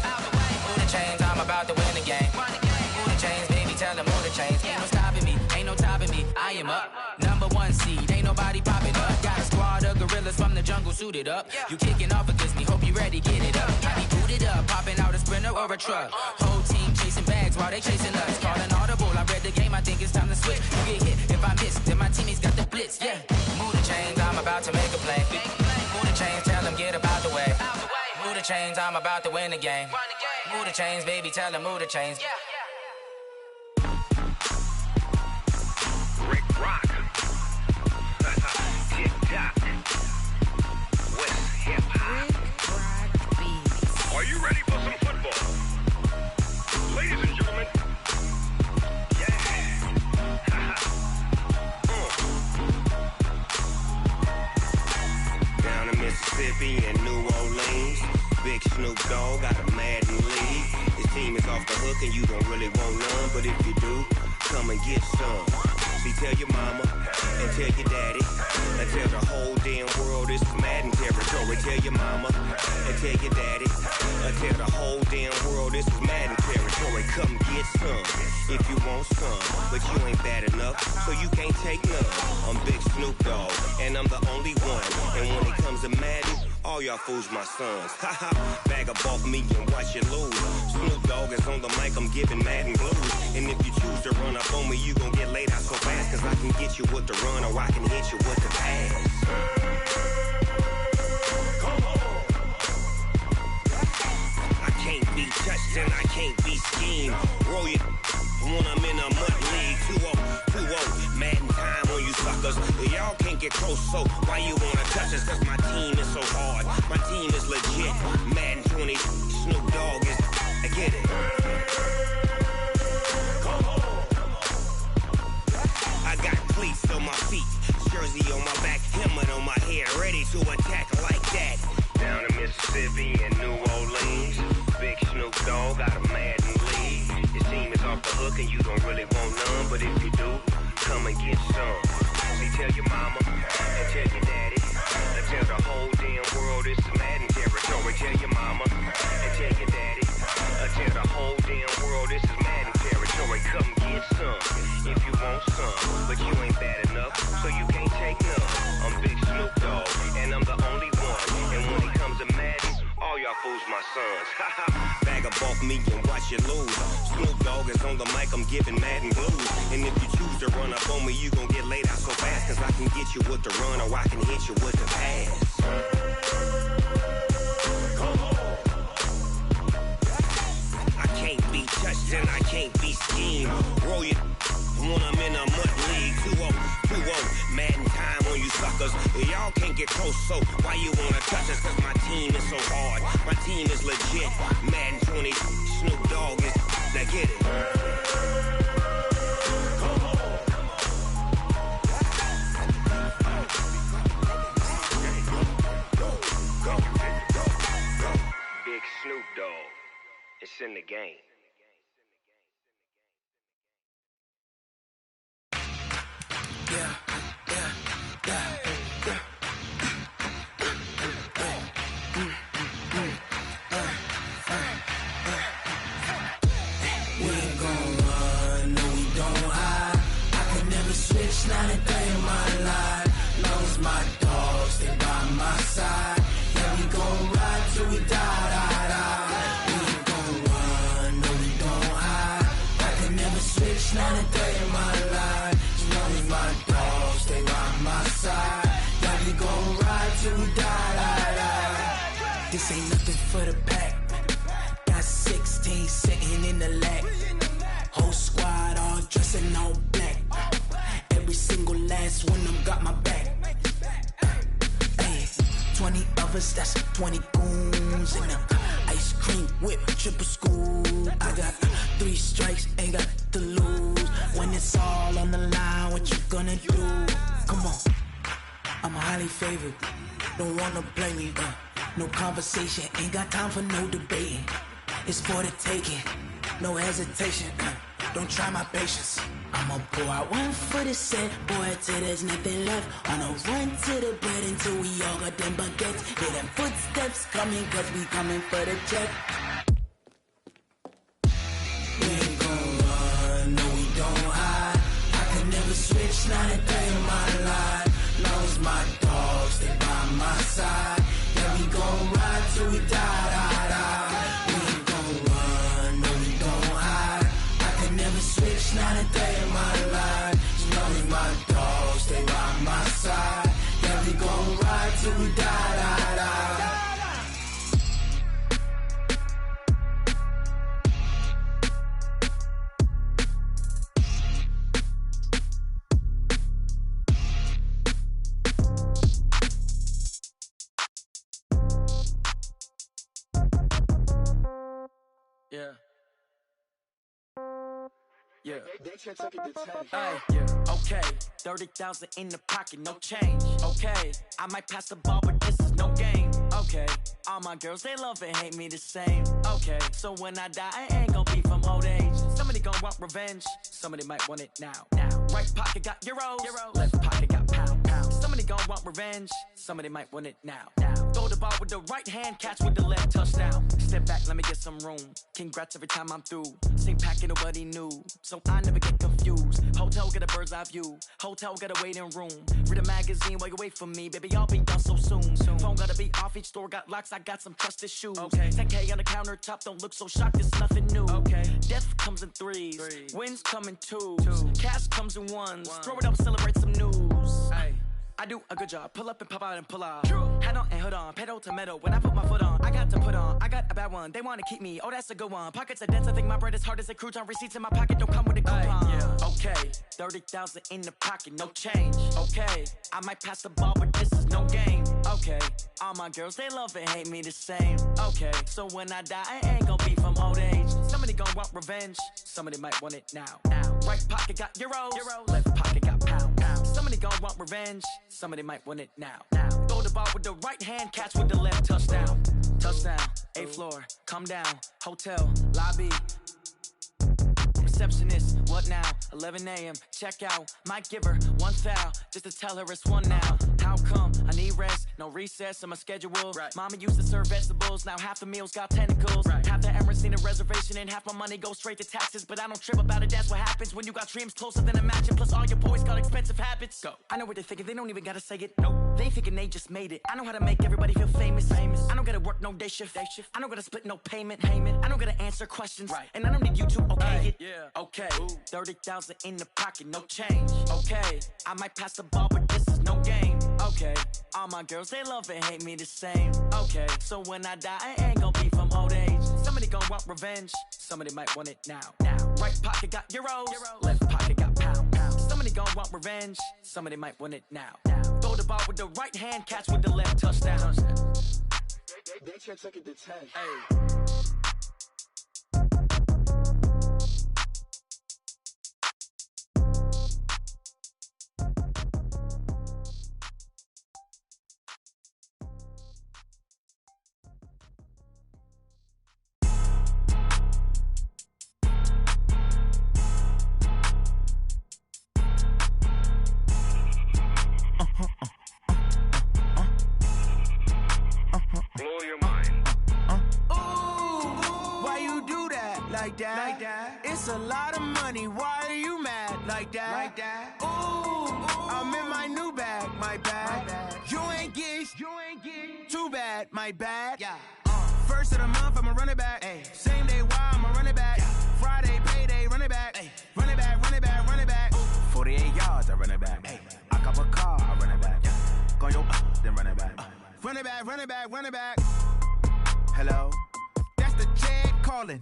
Move the chains, I'm about to win the game. Move the chains, baby, tell them move the chains. Ain't no stopping me, ain't no topping me, I am up. Number 1 seed, ain't nobody popping up. Got a squad of gorillas from the jungle suited up. You kicking off against me, hope you ready, get it up. I be booted up, popping out a Sprinter or a truck. Whole team chasing bags while they chasing us. Calling audible, I read the game, I think it's time to switch. You get hit, if I miss, then my teammates got the blitz, yeah. Move the chains, I'm about to make a play. Move the chains, tell them get up out the way. Move the chains, I'm about to win the game. Move the chains, baby, tell them move the chains. Rick Rock. Tick-tock. West hip-hop. Are you ready for some football? Ladies and gentlemen. Down in Mississippi and New Orleans, Big Snoop Dogg got a Madden league. His team is off the hook and you don't really want none, but if you do, come and get some. See, tell your mama and tell your daddy and tell the whole damn world this is Madden territory. Tell your mama and tell your daddy and tell the whole damn world this is Madden territory. Come get some if you want some, but you ain't bad enough, so you can't take none. I'm Big Snoop Dogg and I'm the only one. And when it comes to Madden, all y'all fools my sons. Haha, bag up off me and watch you lose. Snoop Dogg is on the mic, I'm giving Madden blues. And if you choose to run up on me, you gon' get laid out so fast, cause I can get you with the run or I can hit you with the pass. Come on. I can't be touched and I can't be schemed. Roll you when I'm in a mud league. 2-0, Madden time on you suckers. Y'all can't get close, so why you wanna touch us? Cause my team is so hard, my team is legit. Madden 20, Snoop Dogg is, I get it. Come on. I got cleats on my feet, jersey on my back, helmet on my head, ready to attack like that. Down in Mississippi and New Orleans, Big Snoop Dogg got a Madden league. His team is off the hook and you don't really want none, but if you do, come and get some. See, tell your mama and tell your daddy and tell the whole damn world this is Madden territory. Tell your mama and tell your daddy and tell the whole damn world this is Madden territory. Come get some if you want some, but you ain't bad enough, so you can't take none. I'm Big Snoop Dogg and I'm the only one. And when it comes to Madden, all y'all fools my sons. Bag up off me and watch you lose. Snoop Dogg is on the mic, I'm giving Madden blues. And if you choose to run up on me, you gon' get laid out so fast, cause I can get you with the run or I can hit you with the pass. Come on. I can't be touched and I can't be schemed. Roll you when I'm in a mud league. 2-0, Madden time on you suckers. Y'all can't get close, so why you wanna touch us? Cause my team is so hard, my team is legit. Madden 20, Snoop Dogg is, now get it. Come on. Go. Big Snoop Dogg, it's in the game. Switch, not a day in my life. Lost my dogs, they by my side. Yeah, we gon' ride till we die. We ain't gon' run, no we don't till we die. This ain't nothing for the pack. Got 16 sitting in the lag. Whole squad all dressing all black. Every single last one of them got my back. 20 of us, that's 20 goons in them. Ice cream whip, triple school. I got 3 strikes, ain't got to lose. When it's all on the line, what you gonna do? Come on, I'm highly favored. Don't wanna blame me, no conversation, ain't got time for no debating. It's for the taking, no hesitation. Don't try my patience. I'ma pour out one for the set, boy, till there's nothing left. On a run to the bread until we all got them baguettes. Hear them footsteps coming, cause we coming for the check. We ain't gon' run, no we don't hide. I could never switch, not a day in my life. Long as my dogs, they by my side. Yeah, we gon' ride till we die. We ain't gon' run, no we don't hide. I could never switch, not a day in my life. As long as my dogs, they by my side. Yeah, we gon' ride till we die. Yeah. Yeah. Hey, yeah. Okay. 30,000 in the pocket, no change. Okay. I might pass the ball, but this is no game. Okay. All my girls, they love and hate me the same. Okay. So when I die, I ain't gon' be from old age. Somebody gon' want revenge. Somebody might want it now. Right pocket got euros. Left pocket got pound. Somebody gon' want revenge. Somebody might want it now. Throw the ball with the right hand, catch with the left, touchdown. Step back, let me get some room. Congrats every time I'm through. Same packet, nobody knew, so I never get confused. Hotel get a bird's eye view. Hotel got a waiting room. Read a magazine while you wait for me, baby. I'll be done so soon. Phone gotta be off, each store got locks. I got some trusted shoes. Okay. 10K on the countertop, don't look so shocked. It's nothing new. Okay. Death comes in threes. Wins come in twos. Cash comes in ones. Throw it up, celebrate some news. Ay. I do a good job, pull up and pop out and pull off. Hat on and hood on, pedal to metal. When I put my foot on, I got to put on. I got a bad one, they wanna keep me. Oh, that's a good one. Pockets are dense, I think my bread is hard as a crouton. Receipts in my pocket don't come with a coupon. Yeah. Okay, 30,000 in the pocket, no change. Okay, I might pass the ball, but this is no game. Okay, all my girls, they love and hate me the same. Okay, so when I die, I ain't gon' be from old age. Somebody gon' want revenge, somebody might want it now. Right pocket got euros. Left pocket got pound. Somebody gon' want revenge, somebody might want it now. Throw the ball with the right hand, catch with the left, touchdown. Touchdown, 8th floor, come down, hotel, lobby. Receptionist, what now? 11 a.m., check out. Might give her one foul, just to tell her it's one now. How come? I need rest, no recess in my schedule. Mama used to serve vegetables, now half the meals got tentacles. Half the errands need a reservation and half my money goes straight to taxes. But I don't trip about it, that's what happens when you got dreams closer than a mansion. Plus all your boys got expensive habits. Go. I know what they're thinking, they don't even gotta say it. Nope. They thinking they just made it. I know how to make everybody feel famous. I don't gotta work no day shift. I don't gotta split no payment. I don't gotta answer questions. And I don't need you to okay it. Okay, 30,000 in the pocket, no change. Okay, I might pass the ball, but this is no game. Okay, all my girls, they love and hate me the same. Okay, so when I die, I ain't gon' be from old age. Somebody gon' want revenge, somebody might want it now. Right pocket got euros, left pocket got pound. Somebody gon' want revenge, somebody might want it now. Throw the ball with the right hand, catch with the left, touchdown. They can't take it to 10. Hey. Blow your mind. Ooh, why you do that like that? It's a lot of money. Why are you mad like that? Ooh, I'm in my new bag, my bad. You ain't get too bad, my bad. Yeah. First of the month, I'ma run it back. Ay. Same day, why I'ma run it back. Friday, payday, run it back. Ay. Run it back, run it back, run it back. 48 yards, I run it back. Ay. I cop a car, I run it back. Go on your then run it back. Run it back, run it back, run it back. Hello? That's the Jag calling.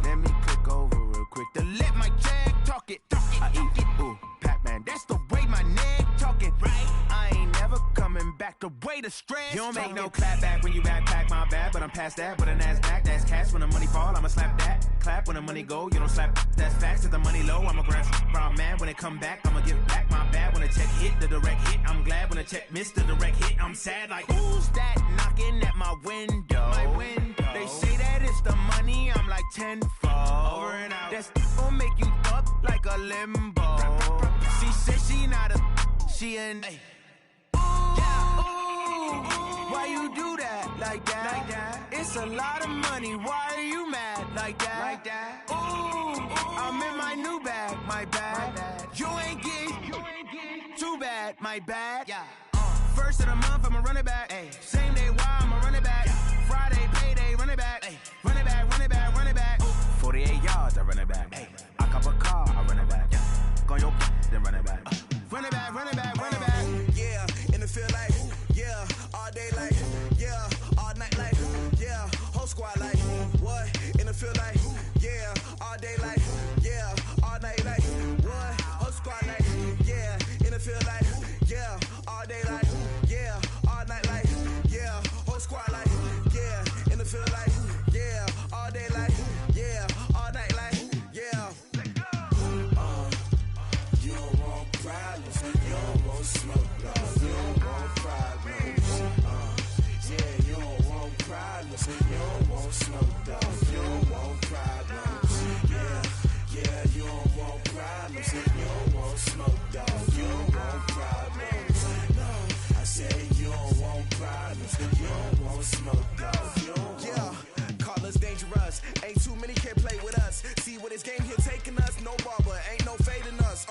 Let me click over real quick to let my Jag talk it. I eat it, ooh, Pac-Man. That's the way my neck talking. Right? I ain't never coming back. The way the stress. You don't make no clap back when you backpack, my bad. But I'm past that with a NASDAQ. That's cash when the money fall. I'ma slap that. Clap when the money go. You don't slap. That's facts. If the money low, I'ma grab brown man. When it come back, I'ma give back my bad. When the check hit, the direct hit. I'm glad when the check missed the direct hit. I'm sad like, who's that knocking at my window? My window. They say that it's the money. I'm like tenfold. Over and out. That's gon' make you up like a limbo. She said she not a, she an. Ay. Why you do that like that? Like that? It's a lot of money. Why are you mad like that? Like that? Ooh, I'm in my new bag. My bad. You ain't getting too bad. My bad. Yeah. First of the month, I'ma run it back. Ay. Same day, why I'ma run it back? Yeah. Friday, payday, run it back. Ay. Run it back, run it back, run it back. 48 yards, I run it back. Ay. I cop a car, I run it back. Yeah. Go on your then run it back. Run it back, run it back, run it back. Yeah, in the field like, yeah, all day like, yeah, all night like, yeah, whole squad like, what? In the field like, yeah, all day like, yeah, all night like, what? Whole squad like, yeah, in the field like, yeah, all day like, yeah, all night like, yeah, whole squad like, yeah, in the field like, yeah, all day like, yeah, all night like, yeah. You don't want problems, you don't want smoke, dog. You don't want problems. Yeah, you don't want problems, you don't want smoke, dog. You don't want problems. Yeah, you don't want problems, you don't want smoke, dog. You don't want problems. No, I said you don't want problems, you don't want smoke, dog. You don't want. Call us dangerous, ain't too many can play with us. See what this game here taking us, no barber, ain't no fading us.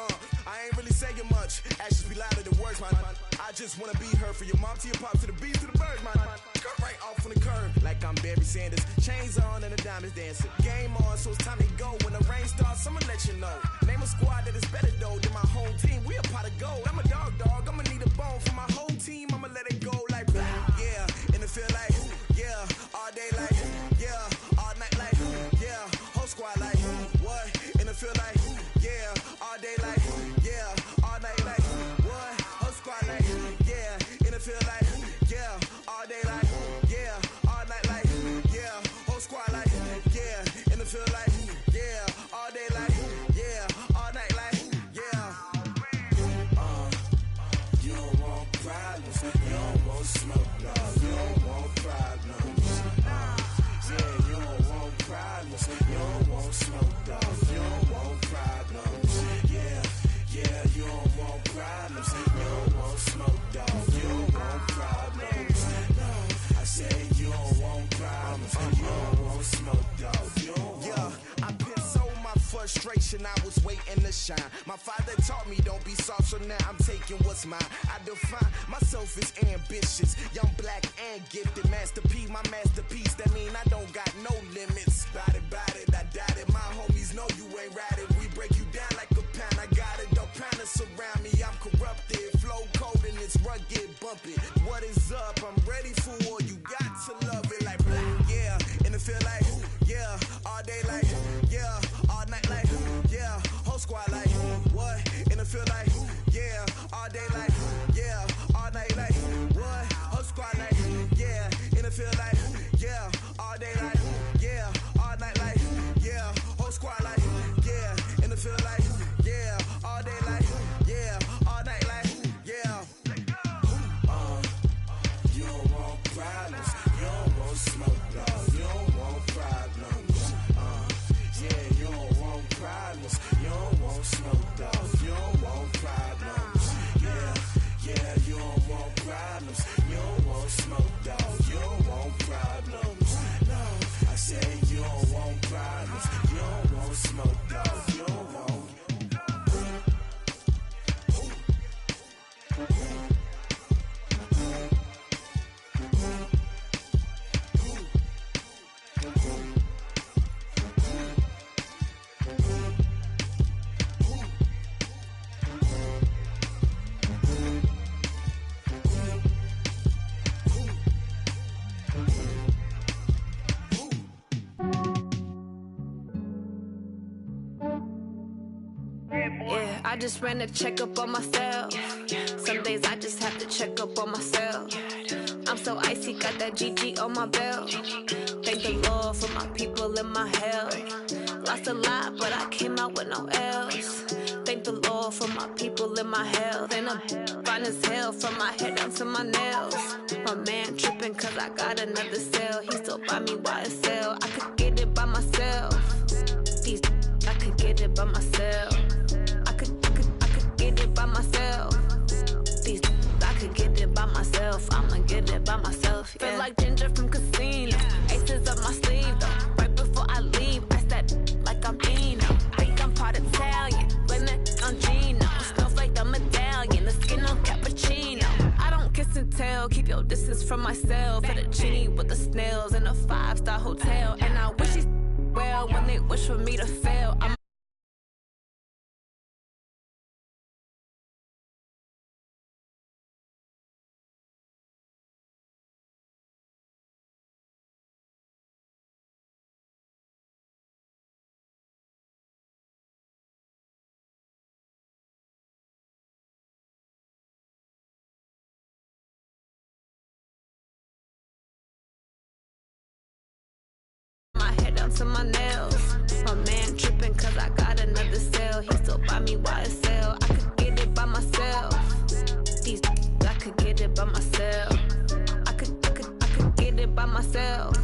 I ain't really saying much, actions be louder than words, man. I just wanna be heard, for your mom to your pop, to the beat, to the birds, man. Cut right off on the curb, like I'm Barry Sanders. Chains on and the diamonds dancing. Game on, so it's time to go. When the rain starts, I'ma let you know. Name a squad that is better though than my home team. We a pot of gold. I'm a dog, I'ma need a bone for my whole team. I'ma let it go like, yeah, in the field like, yeah, all day like, yeah, all night like, yeah, whole squad like, what? In the field like, yeah, all day like, yeah, all night like, what? Whole squad like, yeah, in the field like, yeah, all day like, yeah, all night like, yeah, whole squad like, yeah, in the field like, yeah, all day like, yeah, all night like, yeah. You don't want problems, you don't want smoke, dog. You don't want problems. Yeah, you don't want problems, you don't want smoke, dog. You don't want problems. Yeah, you don't want problems, you don't want smoke, dog. You don't want problems. No, I said you don't want problems, you don't want smoke, dog. You don't want. I put so my frustration, I was waiting to shine. My father taught me don't be soft, so now I'm taking what's mine. I define myself as ambitious, young, black, and gifted. Master P, my masterpiece, that mean I don't got no limits. Bout it, I doubt it. My homies know you ain't ratted. We break you down like a pound. I got it, don't pound us around me. I'm corrupted, flow cold and it's rugged, bumpy. What is up? I'm ready for war. You got to love it like, yeah, in the field like, yeah, all day like, yeah, all night like, yeah, whole squad like, what? In the field like, yeah, all day like, yeah, all night like, what? Whole squad like, yeah, in the field like, yeah, all day like, yeah, all night like, yeah, whole squad like, yeah, in the field like, yeah, all day like, yeah, all night like, yeah. just ran a checkup on myself. Some days I just have to check up on myself. I'm so icy, got that GG on my belt. Thank the Lord for my people in my hell. Lost a lot, but I came out with no L's. Thank the Lord for my people in my health. And I'm fine as hell from my head down to my nails. My man tripping cause I got another cell. He still buy me YSL. I could get it by myself. These I could get it by myself. I could get it by myself. These I could get it by myself. I'ma get it by myself. Yeah. Feel like Ginger from Casino. Aces up my sleeve though. Right before I leave, I that like I'm Dino. Think I'm part Italian. Blame that on Gino. Smells like the medallion. The skin on cappuccino. I don't kiss and tell. Keep your distance from myself. Fettuccine with the snails in a 5-star hotel. And I wish he's well when they wish for me to fail. I'm to my nails. My man tripping cause I got another cell. He still buy me YSL. I could get it by myself. These I could get it by myself. I could get it by myself.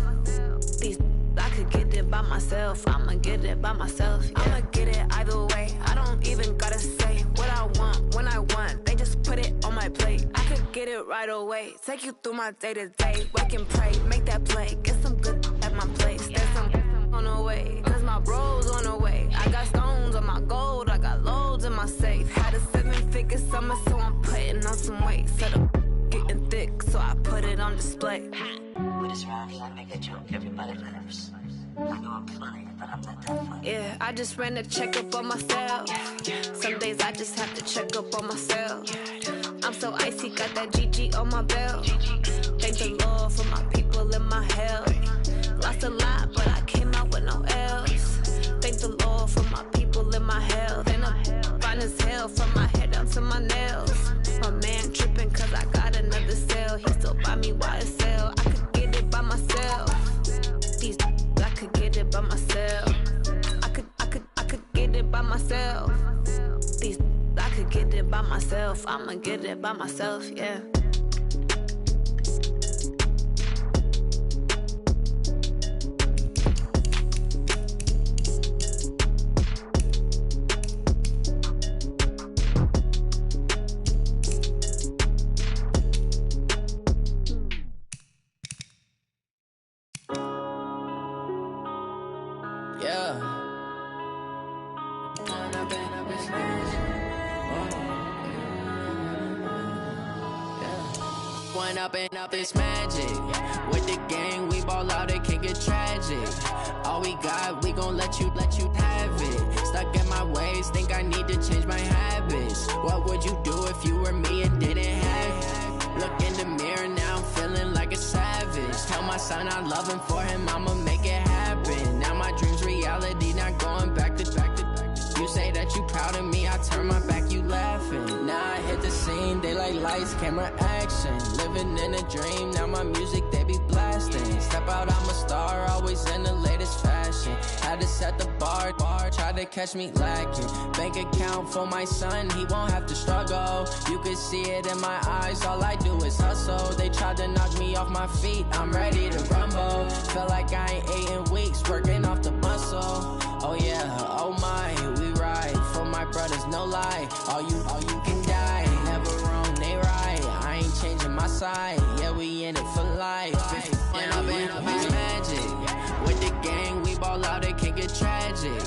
These I could get it by myself. I'ma get it by myself. Yeah. I'ma get it either way. I don't even gotta say what I want when I want. They just put it on my plate. I could get it right away. Take you through my day to day. Work and pray, make that play. Get some good at my place. There's some on the way, cause my bro's on the way. I got stones on my gold, I got loads in my safe. Had a 7-figure summer, so I'm putting on some weight. Set up getting thick, so I put it on display. With this round here, I make a joke, everybody laughs. I know I'm funny, but I'm not that funny. Yeah, I just ran a checkup on myself. Some days I just have to check up on myself. I'm so icy, got that GG on my belt. Thank the Lord for my people in my health. Lost a lot, but I came out with no L's. Thank the Lord for my people in my health. And I'm fine as hell from my head down to my nails. My man tripping cause I got another cell. He still buy me YSL. I could get it by myself. These I could get it by myself. I could get it by myself. These I could get it by myself. I'ma get it by myself, yeah. Up it's magic. With the gang, we ball out, it can get tragic. All we got, we gon' let you have it. Stuck in my ways, think I need to change my habits. What would you do if you were me and didn't have it? Look in the mirror, now I'm feeling like a savage. Tell my son I love him, for him I'ma make it happen. Now my dream's reality, not going back to. You say that you proud of me, I turn my back, you laughing. Now I hit the scene, they like lights, camera, action. Living in a dream, now my music, they be blasting. Step out, I'm a star, always in the latest fashion. Had to set the bar, try to catch me lacking. Bank account for my son, he won't have to struggle. You can see it in my eyes, all I do is hustle. They tried to knock me off my feet, I'm ready to rumble. Feel like I ain't ate in weeks, working off the muscle. Oh yeah, oh my, we ride for my brothers, no lie. All you can die, never wrong, they right. I ain't changing my side, yeah, we in it for life. When I've been magic, with the gang, we ball out, it can get tragic.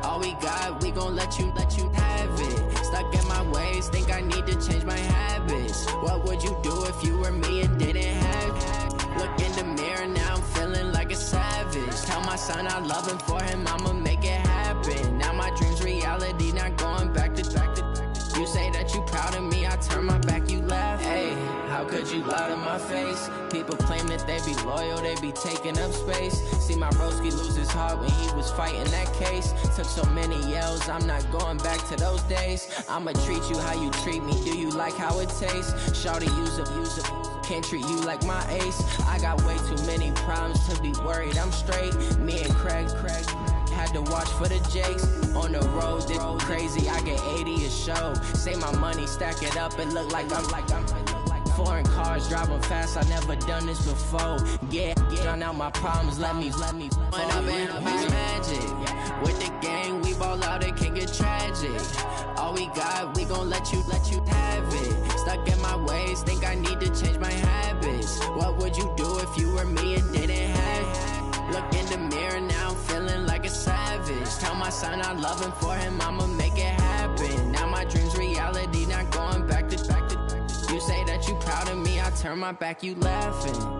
All we got, we gon' let you have it. Stuck in my ways, think I need to change my habits. What would you do if you were me and didn't have it? Look in the mirror, now I'm feeling like a savage. Tell my son I love him, for him I'ma make it happen. Now my dream's reality, not going back to. You say that you proud of me, I turn my back, you laugh. Hey, how could you lie to my face. People claim that they be loyal, they be taking up space. See my broski lose his heart when he was fighting that case. Took so many yells, I'm not going back to those days. I'ma treat you how you treat me, do you like how it tastes? Shawty, use up, can't treat you like my ace. I got way too many problems to be worried, I'm straight. Me and Craig had to watch for the Jakes. On the road, this crazy, I get 80 a show. Say my money, stack it up, it look like I'm foreign cars, driving fast, I never done this before. Yeah, drown out my problems, let me When up in it's magic. With the gang, we ball out, it can get tragic. All we got, we gon' let you have it. Stuck in my ways, think I need to change my habits. What would you do if you were me and didn't have it? Look in the mirror now, I'm feeling like a savage. Tell my son I love him, for him I'ma make it happen. Now my dream's reality, not going back to. You say that you proud of me, I turn my back, you laughing.